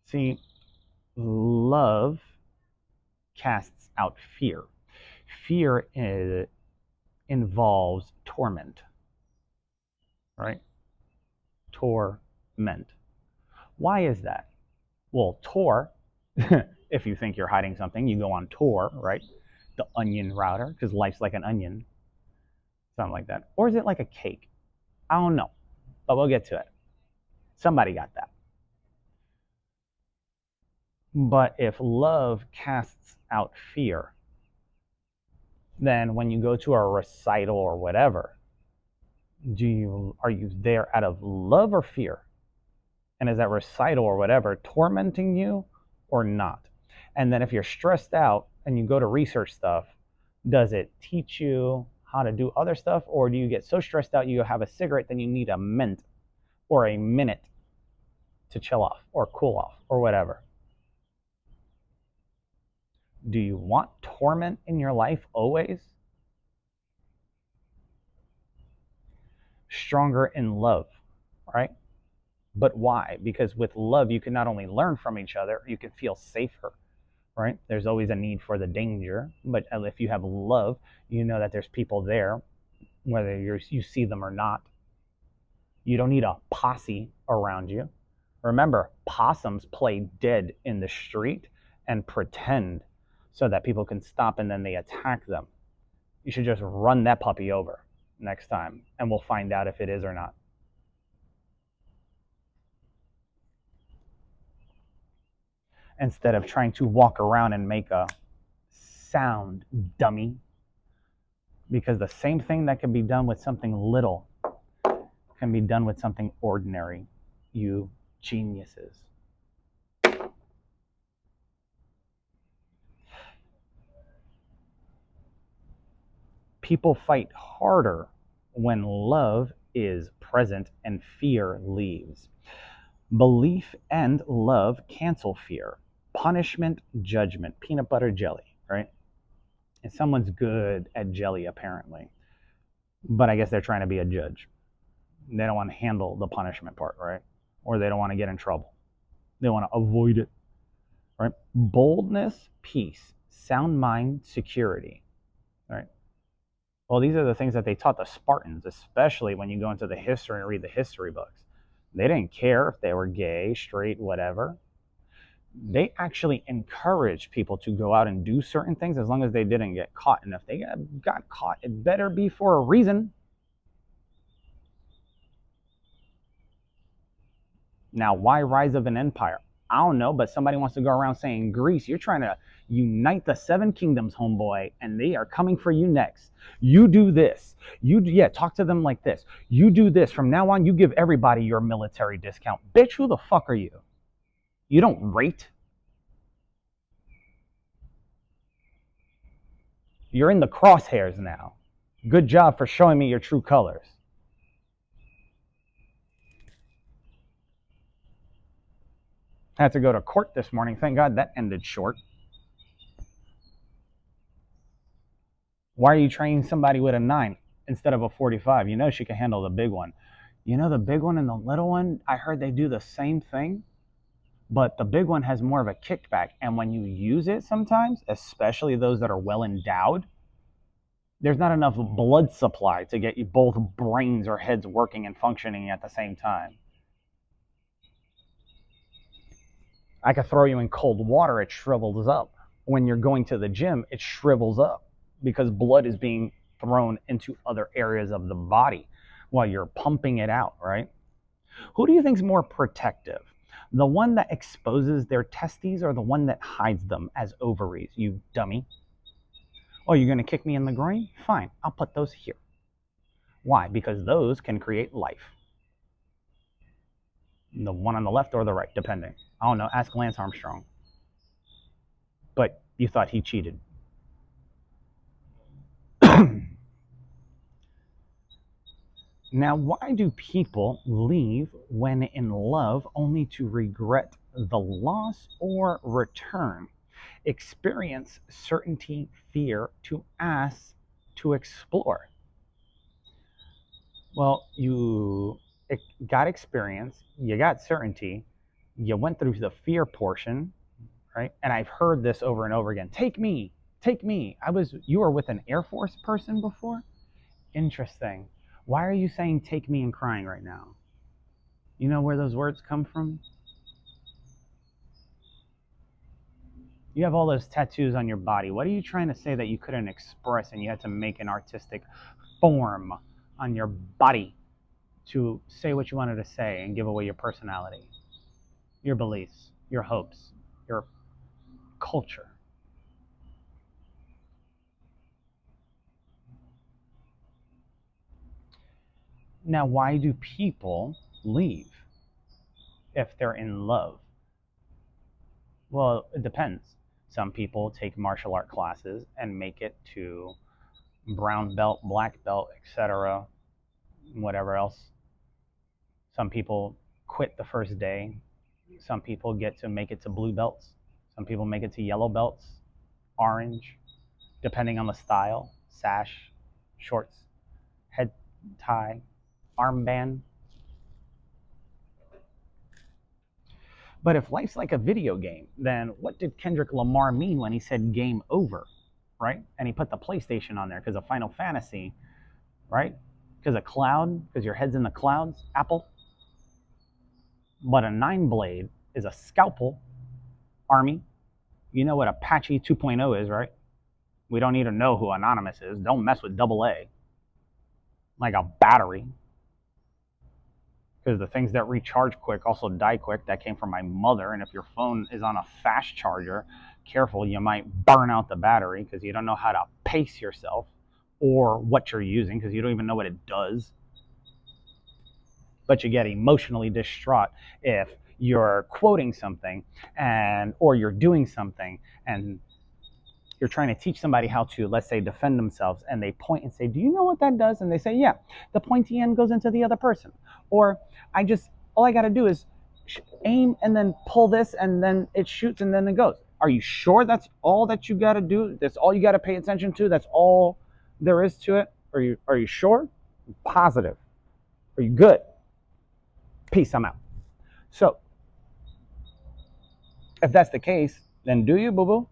See, love casts out fear. Fear involves torment, right? Torment. Why is that? Well, Tor, if you think you're hiding something, you go on Tor, right? The onion router, because life's like an onion. Something like that. Or is it like a cake? I don't know, but we'll get to it. Somebody got that. But if love casts out fear, then when you go to a recital or whatever, are you there out of love or fear? And is that recital or whatever tormenting you or not? And then if you're stressed out and you go to research stuff, does it teach you how to do other stuff? Or do you get so stressed out you have a cigarette, then you need a mint or a minute to chill off or cool off or whatever? Do you want torment in your life always? Stronger in love, right? But why? Because with love, you can not only learn from each other, you can feel safer, right? There's always a need for the danger, but if you have love, you know that there's people there, whether you see them or not. You don't need a posse around you. Remember, possums play dead in the street and pretend so that people can stop and then they attack them. You should just run that puppy over next time, and we'll find out if it is or not. Instead of trying to walk around and make a sound, dummy. Because the same thing that can be done with something little can be done with something ordinary. You geniuses. People fight harder when love is present and fear leaves. Belief and love cancel fear. Punishment, judgment, peanut butter jelly, right? And someone's good at jelly, apparently. But I guess they're trying to be a judge. They don't want to handle the punishment part, right? Or they don't want to get in trouble. They want to avoid it, right? Boldness, peace, sound mind, security, right? Well, these are the things that they taught the Spartans, especially when you go into the history and read the history books. They didn't care if they were gay, straight, whatever. They actually encouraged people to go out and do certain things as long as they didn't get caught. And if they got caught, it better be for a reason. Now, why rise of an empire? I don't know, but somebody wants to go around saying, Greece, you're trying to unite the 7 kingdoms, homeboy, and they are coming for you next. You do this. Talk to them like this. You do this. From now on, you give everybody your military discount. Bitch, who the fuck are you? You don't rate. You're in the crosshairs now. Good job for showing me your true colors. I had to go to court this morning. Thank God that ended short. Why are you training somebody with a 9 instead of a 45? You know she can handle the big one. You know the big one and the little one, I heard they do the same thing, but the big one has more of a kickback. And when you use it sometimes, especially those that are well endowed, there's not enough blood supply to get you both brains or heads working and functioning at the same time. I could throw you in cold water, it shrivels up. When you're going to the gym, it shrivels up because blood is being thrown into other areas of the body while you're pumping it out, right? Who do you think is more protective? The one that exposes their testes or the one that hides them as ovaries, you dummy? Oh, you're going to kick me in the groin? Fine, I'll put those here. Why? Because those can create life. The one on the left or the right, depending. I don't know, ask Lance Armstrong. But you thought he cheated. Now, why do people leave when in love only to regret the loss or return? Experience certainty, fear, to ask, to explore. Well, you got experience, you got certainty, you went through the fear portion, right? And I've heard this over and over again. Take me, take me. You were with an Air Force person before? Interesting. Why are you saying take me and crying right now? You know where those words come from? You have all those tattoos on your body. What are you trying to say that you couldn't express and you had to make an artistic form on your body to say what you wanted to say and give away your personality, your beliefs, your hopes, your culture? Now, why do people leave if they're in love? Well, it depends. Some people take martial art classes and make it to brown belt, black belt, etc., whatever else. Some people quit the first day. Some people get to make it to blue belts. Some people make it to yellow belts, orange, depending on the style, sash, shorts, head tie, armband. But if life's like a video game, then what did Kendrick Lamar mean when he said game over, right? And he put the PlayStation on there because of Final Fantasy, right? Because of cloud, because your head's in the clouds, Apple. But a 9-blade is a scalpel, Army. You know what Apache 2.0 is, right? We don't need to know who Anonymous is. Don't mess with AA. Like a battery. Because the things that recharge quick also die quick. That came from my mother. And if your phone is on a fast charger, careful, you might burn out the battery because you don't know how to pace yourself or what you're using because you don't even know what it does. But you get emotionally distraught if you're quoting something or you're doing something and you're trying to teach somebody how to, let's say, defend themselves, and they point and say, do you know what that does? And they say, yeah, the pointy end goes into the other person. Or all I got to do is aim and then pull this and then it shoots and then it goes. Are you sure that's all that you got to do? That's all you got to pay attention to? That's all there is to it? Are you sure? Positive? Are you good? Peace, I'm out. So, if that's the case, then do you, boo-boo?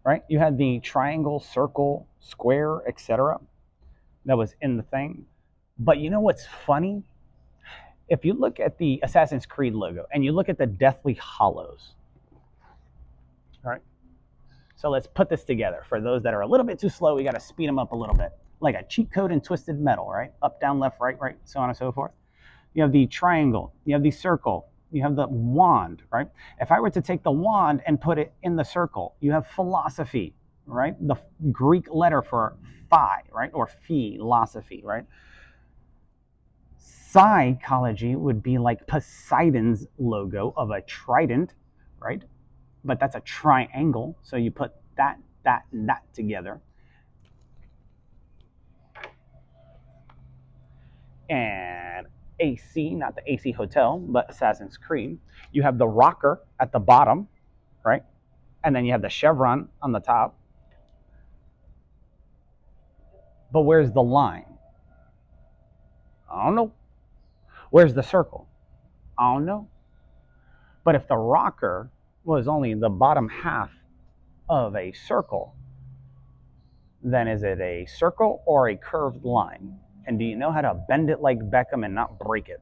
Right? You had the triangle, circle, square, etc. that was in the thing. But you know what's funny? If you look at the Assassin's Creed logo and you look at the Deathly Hallows, all right? So let's put this together. For those that are a little bit too slow, we got to speed them up a little bit. Like a cheat code in Twisted Metal, right? Up, down, left, right, so on and so forth. You have the triangle, you have the circle, you have the wand, right? If I were to take the wand and put it in the circle, you have philosophy, right? The Greek letter for phi, right? Or philosophy, right? Psychology would be like Poseidon's logo of a trident, right? But that's a triangle, so you put that, and that together. And AC, not the AC Hotel, but Assassin's Creed. You have the rocker at the bottom, right? And then you have the chevron on the top. But where's the line? I don't know. Where's the circle? I don't know. But if the rocker was only the bottom half of a circle, then is it a circle or a curved line? And do you know how to bend it like Beckham and not break it?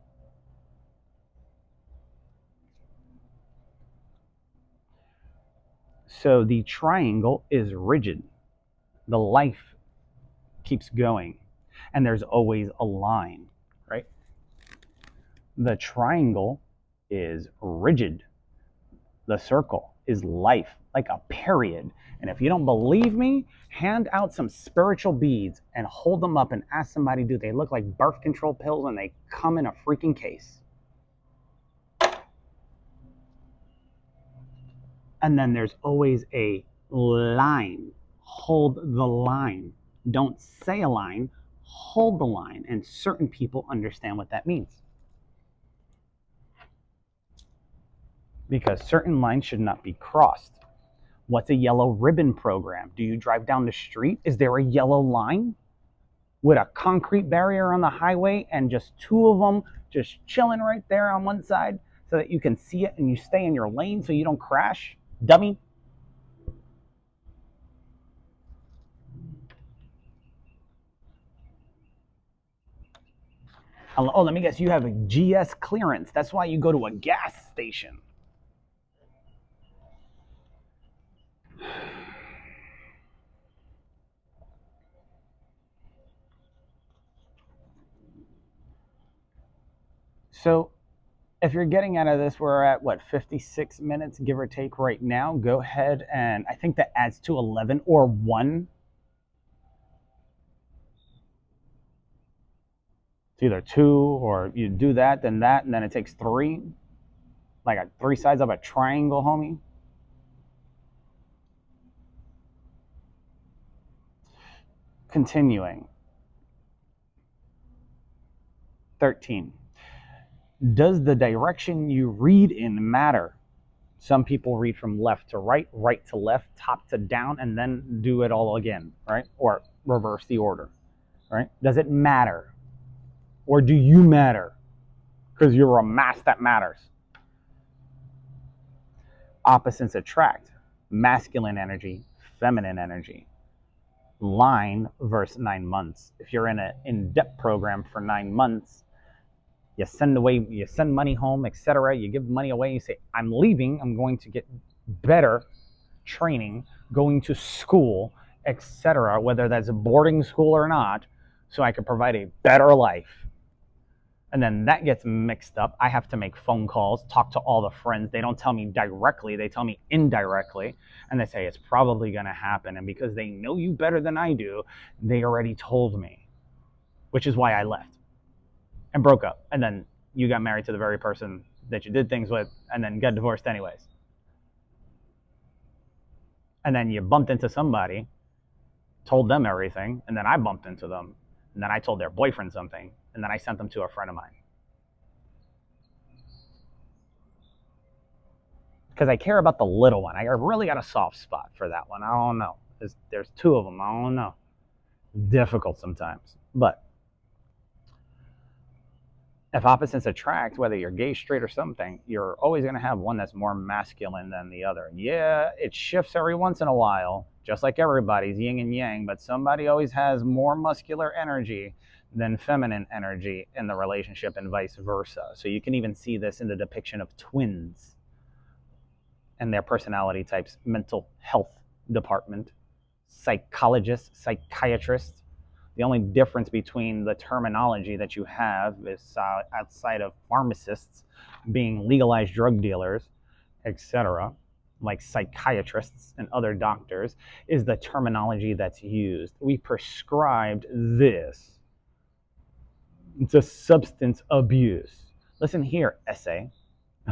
So the triangle is rigid. The life keeps going. And there's always a line, right? The triangle is rigid. The circle is life, like a period. And if you don't believe me, hand out some spiritual beads and hold them up and ask somebody, do they look like birth control pills, and they come in a freaking case. And then there's always a line. Hold the line. Don't say a line, hold the line. And certain people understand what that means. Because certain lines should not be crossed. What's a yellow ribbon program? Do you drive down the street? Is there a yellow line with a concrete barrier on the highway and just two of them just chilling right there on one side so that you can see it and you stay in your lane so you don't crash? Dummy. Oh, let me guess, you have a GS clearance. That's why you go to a gas station. So if you're getting out of this, we're at what, 56 minutes, give or take right now. Go ahead, and I think that adds to 11 or 1. It's either 2 or you do that, and then it takes 3. Like 3 sides of a triangle, homie. Continuing. 13. Does the direction you read in matter? Some people read from left to right, right to left, top to down, and then do it all again, right? Or reverse the order, right? Does it matter? Or do you matter? Because you're a mass that matters. Opposites attract. Masculine energy, feminine energy. Line versus 9 months. If you're in an in-depth program for 9 months, you send money home, etc. You give money away. You say, I'm leaving. I'm going to get better training, going to school, etc. Whether that's a boarding school or not, so I can provide a better life. And then that gets mixed up. I have to make phone calls, talk to all the friends. They don't tell me directly. They tell me indirectly. And they say, it's probably going to happen. And because they know you better than I do, they already told me. Which is why I left and broke up. And then you got married to the very person that you did things with and then got divorced anyways. And then you bumped into somebody, told them everything, and then I bumped into them. And then I told their boyfriend something, and then I sent them to a friend of mine. Because I care about the little one. I really got a soft spot for that one. I don't know. There's 2 of them. I don't know. Difficult sometimes. But if opposites attract, whether you're gay, straight, or something, you're always going to have one that's more masculine than the other. Yeah, it shifts every once in a while, just like everybody's yin and yang, but somebody always has more muscular energy than feminine energy in the relationship and vice versa. So you can even see this in the depiction of twins and their personality types, mental health department, psychologists, psychiatrists. The only difference between the terminology that you have is outside of pharmacists being legalized drug dealers, etc., like psychiatrists and other doctors, is the terminology that's used. We prescribed this. It's a substance abuse. Listen here, essay,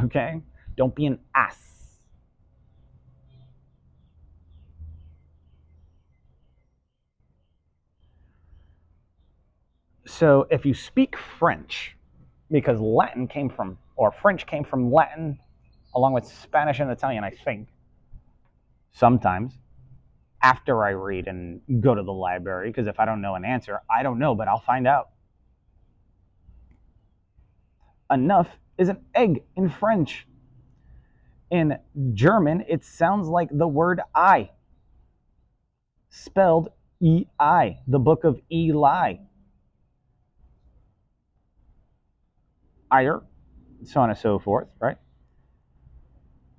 okay? Don't be an ass. So if you speak French, because Latin came from, or French came from Latin, along with Spanish and Italian, I think, sometimes, after I read and go to the library, because if I don't know an answer, I don't know, but I'll find out. Enough is an egg in French. In German, it sounds like the word I, spelled E-I, the book of Eli. Ire, so on and so forth, right?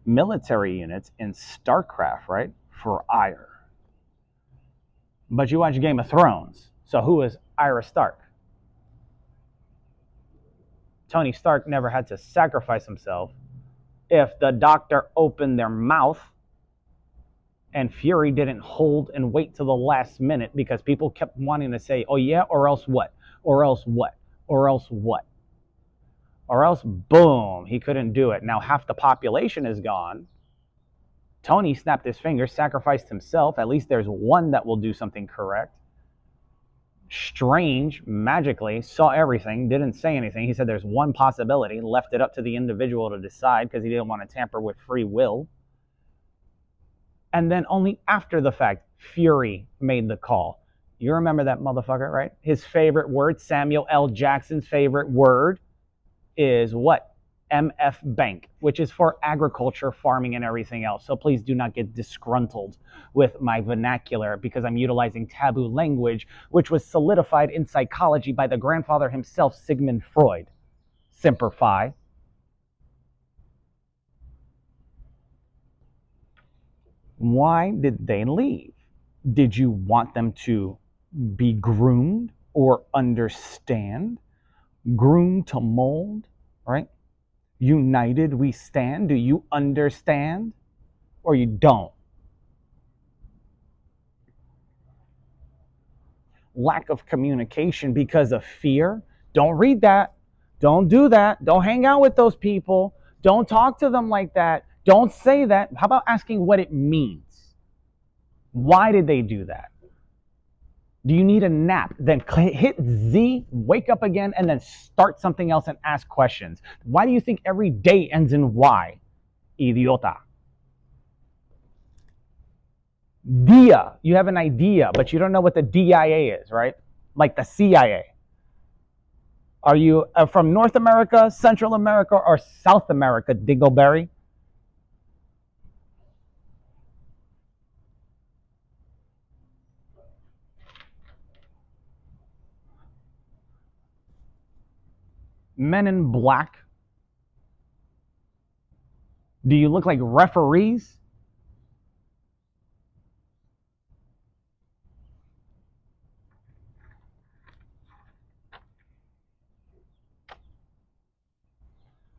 Military units in StarCraft, right, for ire. But you watch Game of Thrones, so who is Arya Stark? Tony Stark never had to sacrifice himself if the doctor opened their mouth and Fury didn't hold and wait till the last minute because people kept wanting to say, oh yeah, or else what? Or else what? Or else what? Or else, boom, he couldn't do it. Now half the population is gone. Tony snapped his fingers, sacrificed himself. At least there's one that will do something correct. Strange, magically, saw everything, didn't say anything. He said there's one possibility, left it up to the individual to decide because he didn't want to tamper with free will. And then only after the fact, Fury made the call. You remember that motherfucker, right? His favorite word, Samuel L. Jackson's favorite word is what? MF Bank, which is for agriculture, farming, and everything else. So please do not get disgruntled with my vernacular because I'm utilizing taboo language, which was solidified in psychology by the grandfather himself, Sigmund Freud. Semper Fi. Why did they leave? Did you want them to be groomed or understand? Groomed to mold, right? United we stand. Do you understand or you don't? Lack of communication because of fear. Don't read that. Don't do that. Don't hang out with those people. Don't talk to them like that. Don't say that. How about asking what it means? Why did they do that? Do you need a nap? Then hit Z, wake up again, and then start something else and ask questions. Why do you think every day ends in Y? Idiota. Dia, you have an idea, but you don't know what the DIA is, right? Like the CIA. Are you from North America, Central America, or South America, Dingleberry? Men in black? Do you look like referees?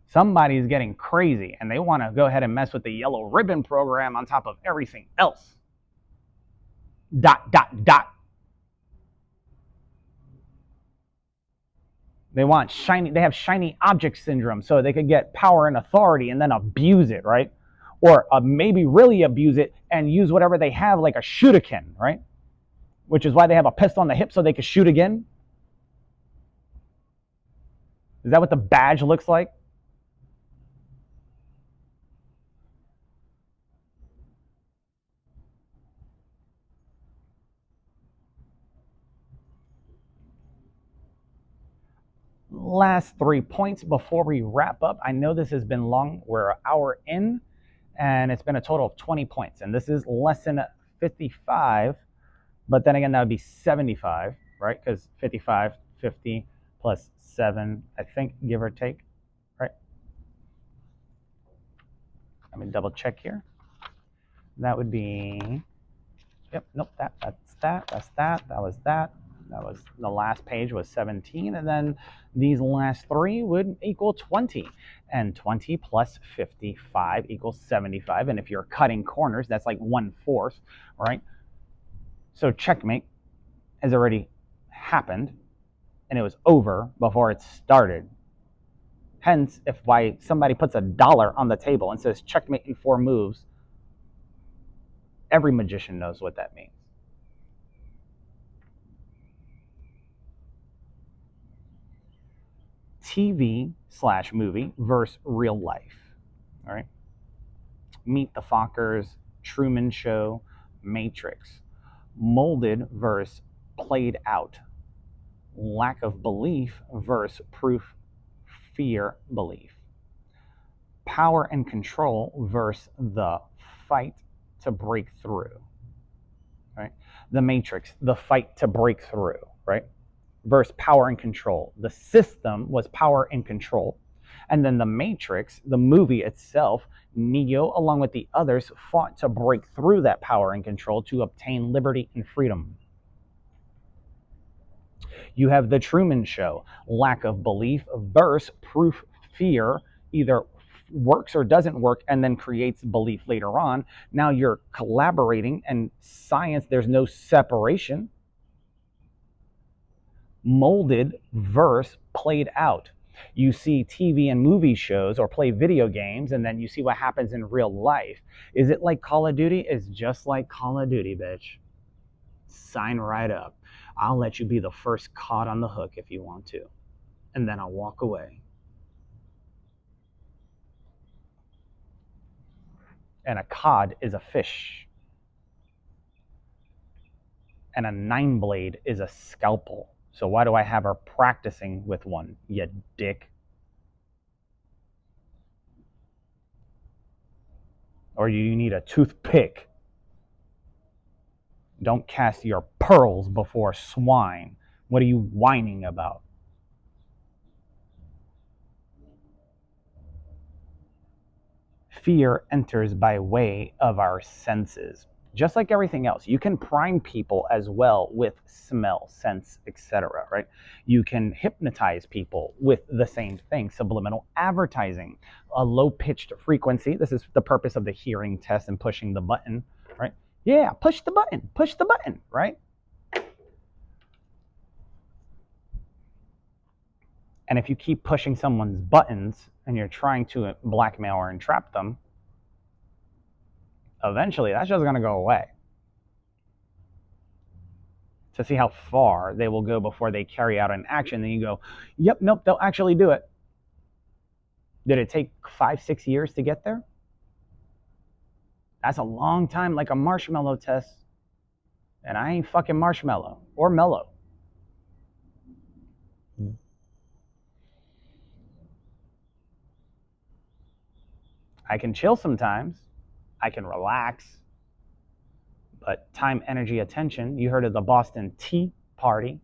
Somebody's getting crazy and they want to go ahead and mess with the yellow ribbon program on top of everything else. ... They want shiny, they have shiny object syndrome so they could get power and authority and then abuse it, right? Or maybe really abuse it and use whatever they have like a shootikin, right? Which is why they have a pistol on the hip so they could shoot again. Is that what the badge looks like? Last 3 points before we wrap up. I know this has been long. We're an hour in, and it's been a total of 20 points. And this is lesson 55, but then again, that would be 75, right? Because 55, 50 plus 7, I think, give or take, right? Let me double check here. That would be, yep, nope, that's that was that. That was the last page was 17, and then these last 3 would equal 20, and 20 plus 55 equals 75. And if you're cutting corners, that's like 1/4, right? So checkmate has already happened, and it was over before it started. Hence, if why somebody puts $1 on the table and says checkmate in 4 moves, every magician knows what that means. TV/movie versus real life. All right. Meet the Fockers, Truman Show, Matrix. Molded versus played out. Lack of belief versus proof, fear, belief. Power and control versus the fight to break through. Right. The Matrix, the fight to break through. Right. Versus power and control. The system was power and control. And then the Matrix, the movie itself, Neo, along with the others, fought to break through that power and control to obtain liberty and freedom. You have the Truman Show, lack of belief versus proof fear, either works or doesn't work and then creates belief later on. Now you're collaborating, and science, there's no separation. Molded versus played out. You see TV and movie shows or play video games, and then you see what happens in real life. Is it like Call of Duty? It's just like Call of Duty, bitch. Sign right up. I'll let you be the first caught on the hook if you want to, and then I'll walk away. And a cod is a fish, and a 9-blade is a scalpel. So why do I have her practicing with one, you dick? Or you need a toothpick? Don't cast your pearls before swine. What are you whining about? Fear enters by way of our senses. Just like everything else, you can prime people as well with smell, sense, etc. Right? You can hypnotize people with the same thing. Subliminal advertising, a low-pitched frequency. This is the purpose of the hearing test and pushing the button, right? Yeah, push the button, right? And if you keep pushing someone's buttons and you're trying to blackmail or entrap them, eventually that's just going to go away. To see how far they will go before they carry out an action, then you go, yep, nope, they'll actually do it. Did it take 5-6 years to get there? That's a long time, like a marshmallow test. And I ain't fucking marshmallow or mellow. I can chill sometimes. I can relax. But time, energy, attention. You heard of the Boston Tea Party.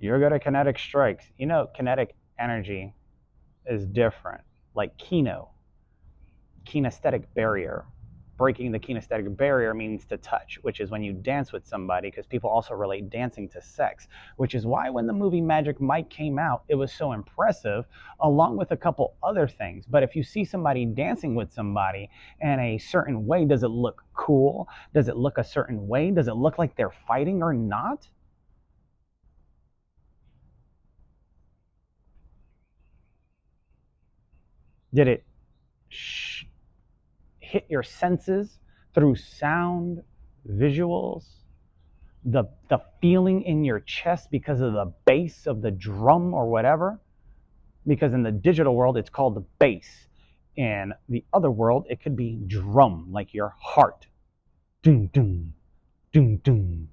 You're good at kinetic strikes. You know, kinetic energy is different. Like kinesthetic barrier. Breaking the kinesthetic barrier means to touch, which is when you dance with somebody, because people also relate dancing to sex, which is why when the movie Magic Mike came out, it was so impressive, along with a couple other things. But if you see somebody dancing with somebody in a certain way, does it look cool? Does it look a certain way? Does it look like they're fighting or not? Did it hit your senses through sound, visuals, the feeling in your chest because of the bass of the drum or whatever? Because in the digital world, it's called the bass. In the other world, it could be drum, like your heart. Doom, doom, doom, doom.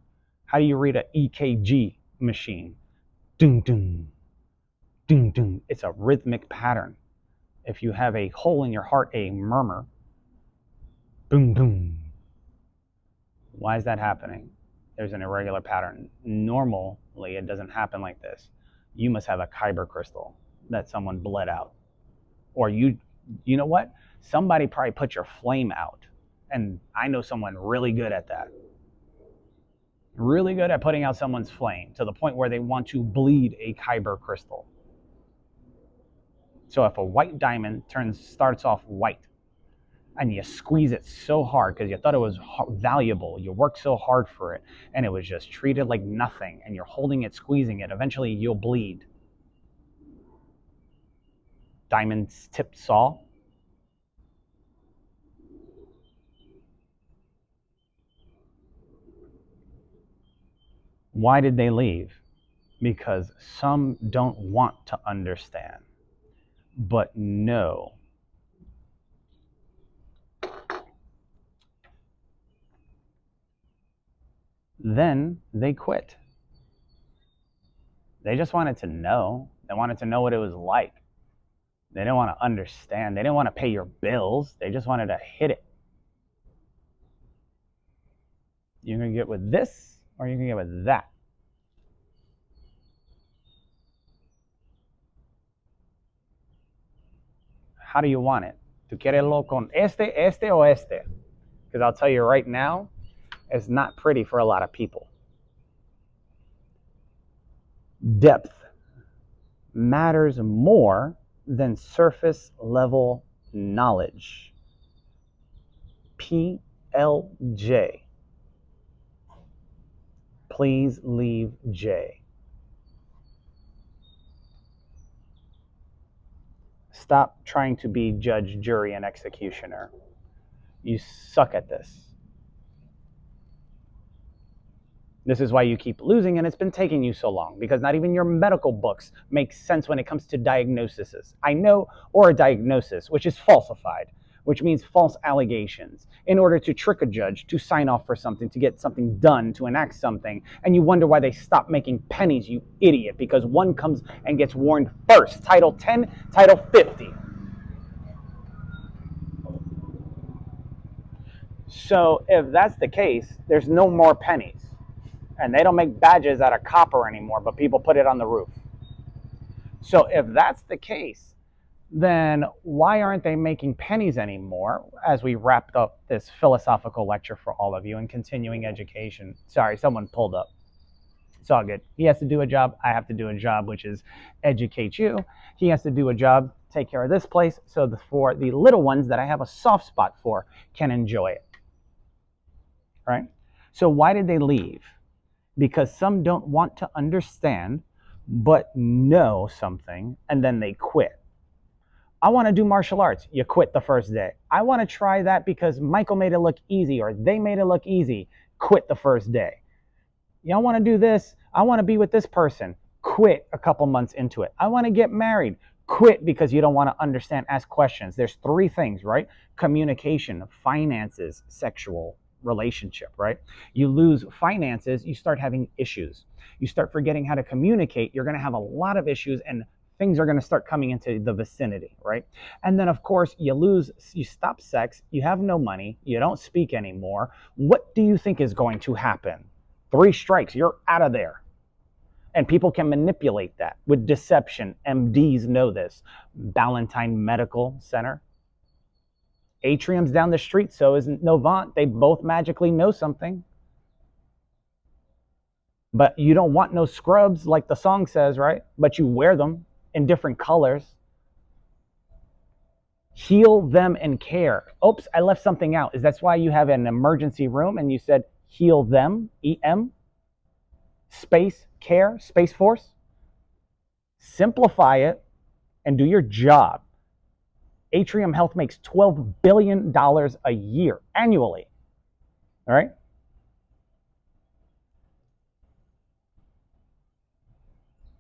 How do you read an EKG machine? Doom, doom, doom, doom. It's a rhythmic pattern. If you have a hole in your heart, a murmur, boom, boom. Why is that happening? There's an irregular pattern. Normally, it doesn't happen like this. You must have a kyber crystal that someone bled out. Or you know what? Somebody probably put your flame out. And I know someone really good at that. Really good at putting out someone's flame to the point where they want to bleed a kyber crystal. So if a white diamond starts off white, and you squeeze it so hard because you thought it was valuable, you worked so hard for it, and it was just treated like nothing, and you're holding it, squeezing it, eventually you'll bleed. Diamond's tipped saw. Why did they leave? Because some don't want to understand, but know. Then they quit. They just wanted to know. They wanted to know what it was like. They didn't want to understand. They didn't want to pay your bills. They just wanted to hit it. You're going to get with this, or you're going to get with that. How do you want it? ¿Tú quieres con este o este? Because I'll tell you right now, it's not pretty for a lot of people. Depth matters more than surface level knowledge. PLJ. Please leave J. Stop trying to be judge, jury, and executioner. You suck at this. This is why you keep losing, and it's been taking you so long, because not even your medical books make sense when it comes to diagnoses. I know, or a diagnosis, which is falsified, which means false allegations, in order to trick a judge to sign off for something, to get something done, to enact something, and you wonder why they stop making pennies, you idiot, because one comes and gets warned first. Title 10, Title 50. So if that's the case, there's no more pennies. And they don't make badges out of copper anymore, but people put it on the roof. So if that's the case, then why aren't they making pennies anymore, as we wrapped up this philosophical lecture for all of you in continuing education? Sorry, someone pulled up. It's all good. He has to do a job. I have to do a job, which is educate you. He has to do a job, take care of this place, so for the little ones that I have a soft spot for can enjoy it. Right? So why did they leave? Because some don't want to understand but know something, and then they quit. I want to do martial arts. You quit the first day. I want to try that because Michael made it look easy, or they made it look easy. Quit the first day. You want to do this. I want to be with this person. Quit a couple months into it. I want to get married. Quit because you don't want to understand, ask questions. There's three things, right? Communication, finances, sexual relationship, right? You lose finances, you start having issues. You start forgetting how to communicate, you're going to have a lot of issues, and things are going to start coming into the vicinity, right? And then, of course, you stop sex, you have no money, you don't speak anymore. What do you think is going to happen? 3 strikes, you're out of there. And people can manipulate that with deception. MDs know this. Ballantine Medical Center. Atrium's down the street, so is Novant. They both magically know something. But you don't want no scrubs, like the song says, right? But you wear them in different colors. Heal them and care. Oops, I left something out. That's why you have an emergency room and you said heal them, EM. Space, care, Space Force. Simplify it and do your job. Atrium Health makes $12 billion a year, annually. All right?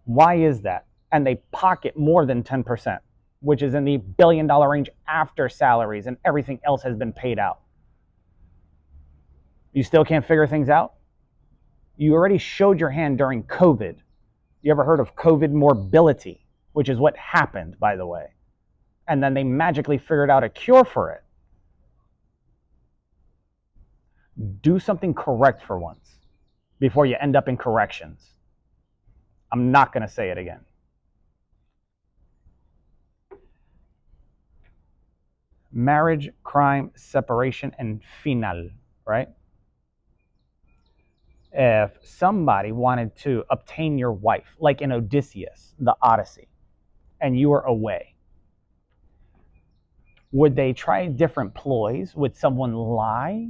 Why is that? And they pocket more than 10%, which is in the billion-dollar range after salaries and everything else has been paid out. You still can't figure things out? You already showed your hand during COVID. You ever heard of COVID morbidity, which is what happened, by the way? And then they magically figured out a cure for it. Do something correct for once before you end up in corrections. I'm not going to say it again. Marriage, crime, separation, and final, right? If somebody wanted to obtain your wife, like in Odysseus, the Odyssey, and you were away, would they try different ploys? Would someone lie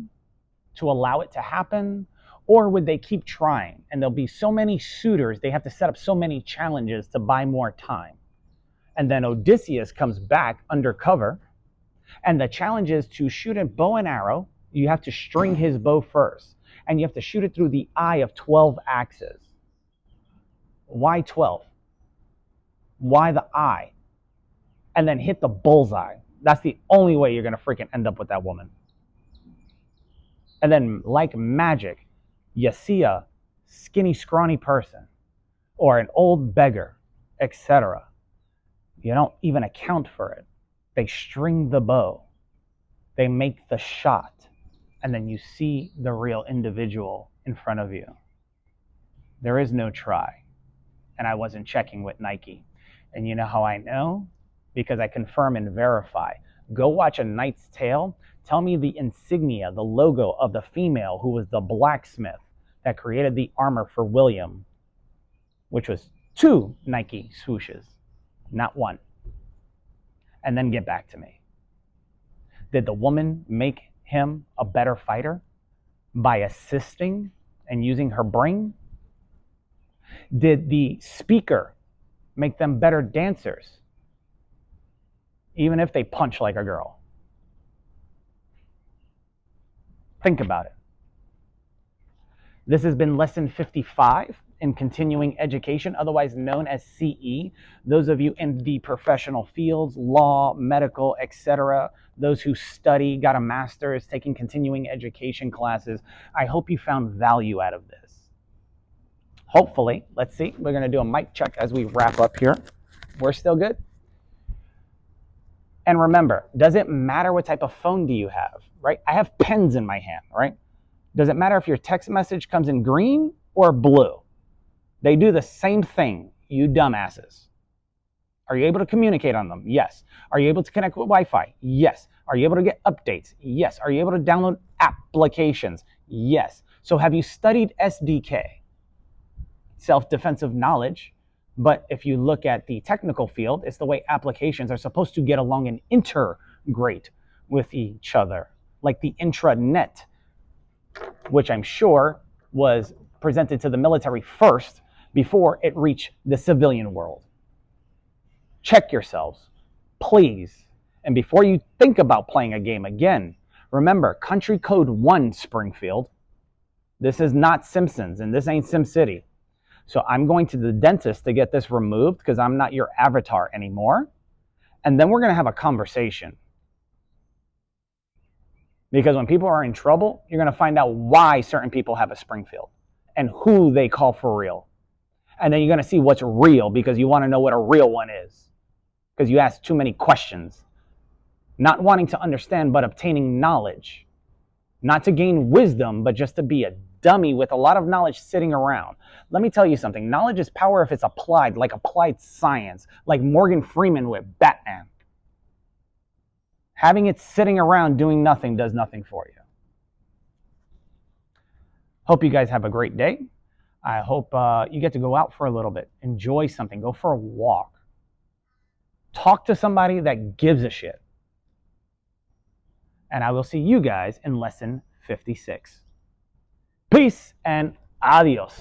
to allow it to happen? Or would they keep trying? And there'll be so many suitors, they have to set up so many challenges to buy more time. And then Odysseus comes back undercover, and the challenge is to shoot a bow and arrow. You have to string his bow first, and you have to shoot it through the eye of 12 axes. Why 12? Why the eye? And then hit the bullseye. That's the only way you're going to freaking end up with that woman. And then, like magic, you see a skinny, scrawny person or an old beggar, etc. You don't even account for it. They string the bow. They make the shot. And then you see the real individual in front of you. There is no try. And I wasn't checking with Nike. And you know how I know? Because I confirm and verify. Go watch A Knight's Tale. Tell me the insignia, the logo of the female who was the blacksmith that created the armor for William, which was 2 Nike swooshes, not 1. And then get back to me. Did the woman make him a better fighter by assisting and using her brain? Did the speaker make them better dancers, even if they punch like a girl? Think about it. This has been lesson 55 in continuing education, otherwise known as CE. Those of you in the professional fields, law, medical, etc., those who study, got a master's, taking continuing education classes, I hope you found value out of this. Hopefully, let's see, we're going to do a mic check as we wrap up here. We're still good? And remember, does it matter what type of phone do you have, right? I have pens in my hand, right? Does it matter if your text message comes in green or blue? They do the same thing, you dumbasses. Are you able to communicate on them? Yes. Are you able to connect with Wi-Fi? Yes. Are you able to get updates? Yes. Are you able to download applications? Yes. So have you studied SDK? Self-defensive knowledge. But if you look at the technical field, it's the way applications are supposed to get along and integrate with each other, like the intranet, which I'm sure was presented to the military first before it reached the civilian world. Check yourselves, please. And before you think about playing a game again, remember, country code 1, Springfield. This is not Simpsons, and this ain't SimCity. So I'm going to the dentist to get this removed because I'm not your avatar anymore. And then we're going to have a conversation. Because when people are in trouble, you're going to find out why certain people have a Springfield and who they call for real. And then you're going to see what's real because you want to know what a real one is. Because you ask too many questions. Not wanting to understand, but obtaining knowledge. Not to gain wisdom, but just to be a dummy with a lot of knowledge sitting around. Let me tell you something. Knowledge is power if it's applied, like applied science, like Morgan Freeman with Batman. Having it sitting around doing nothing does nothing for you. Hope you guys have a great day. I hope you get to go out for a little bit. Enjoy something. Go for a walk. Talk to somebody that gives a shit. And I will see you guys in lesson 56. Peace and adios.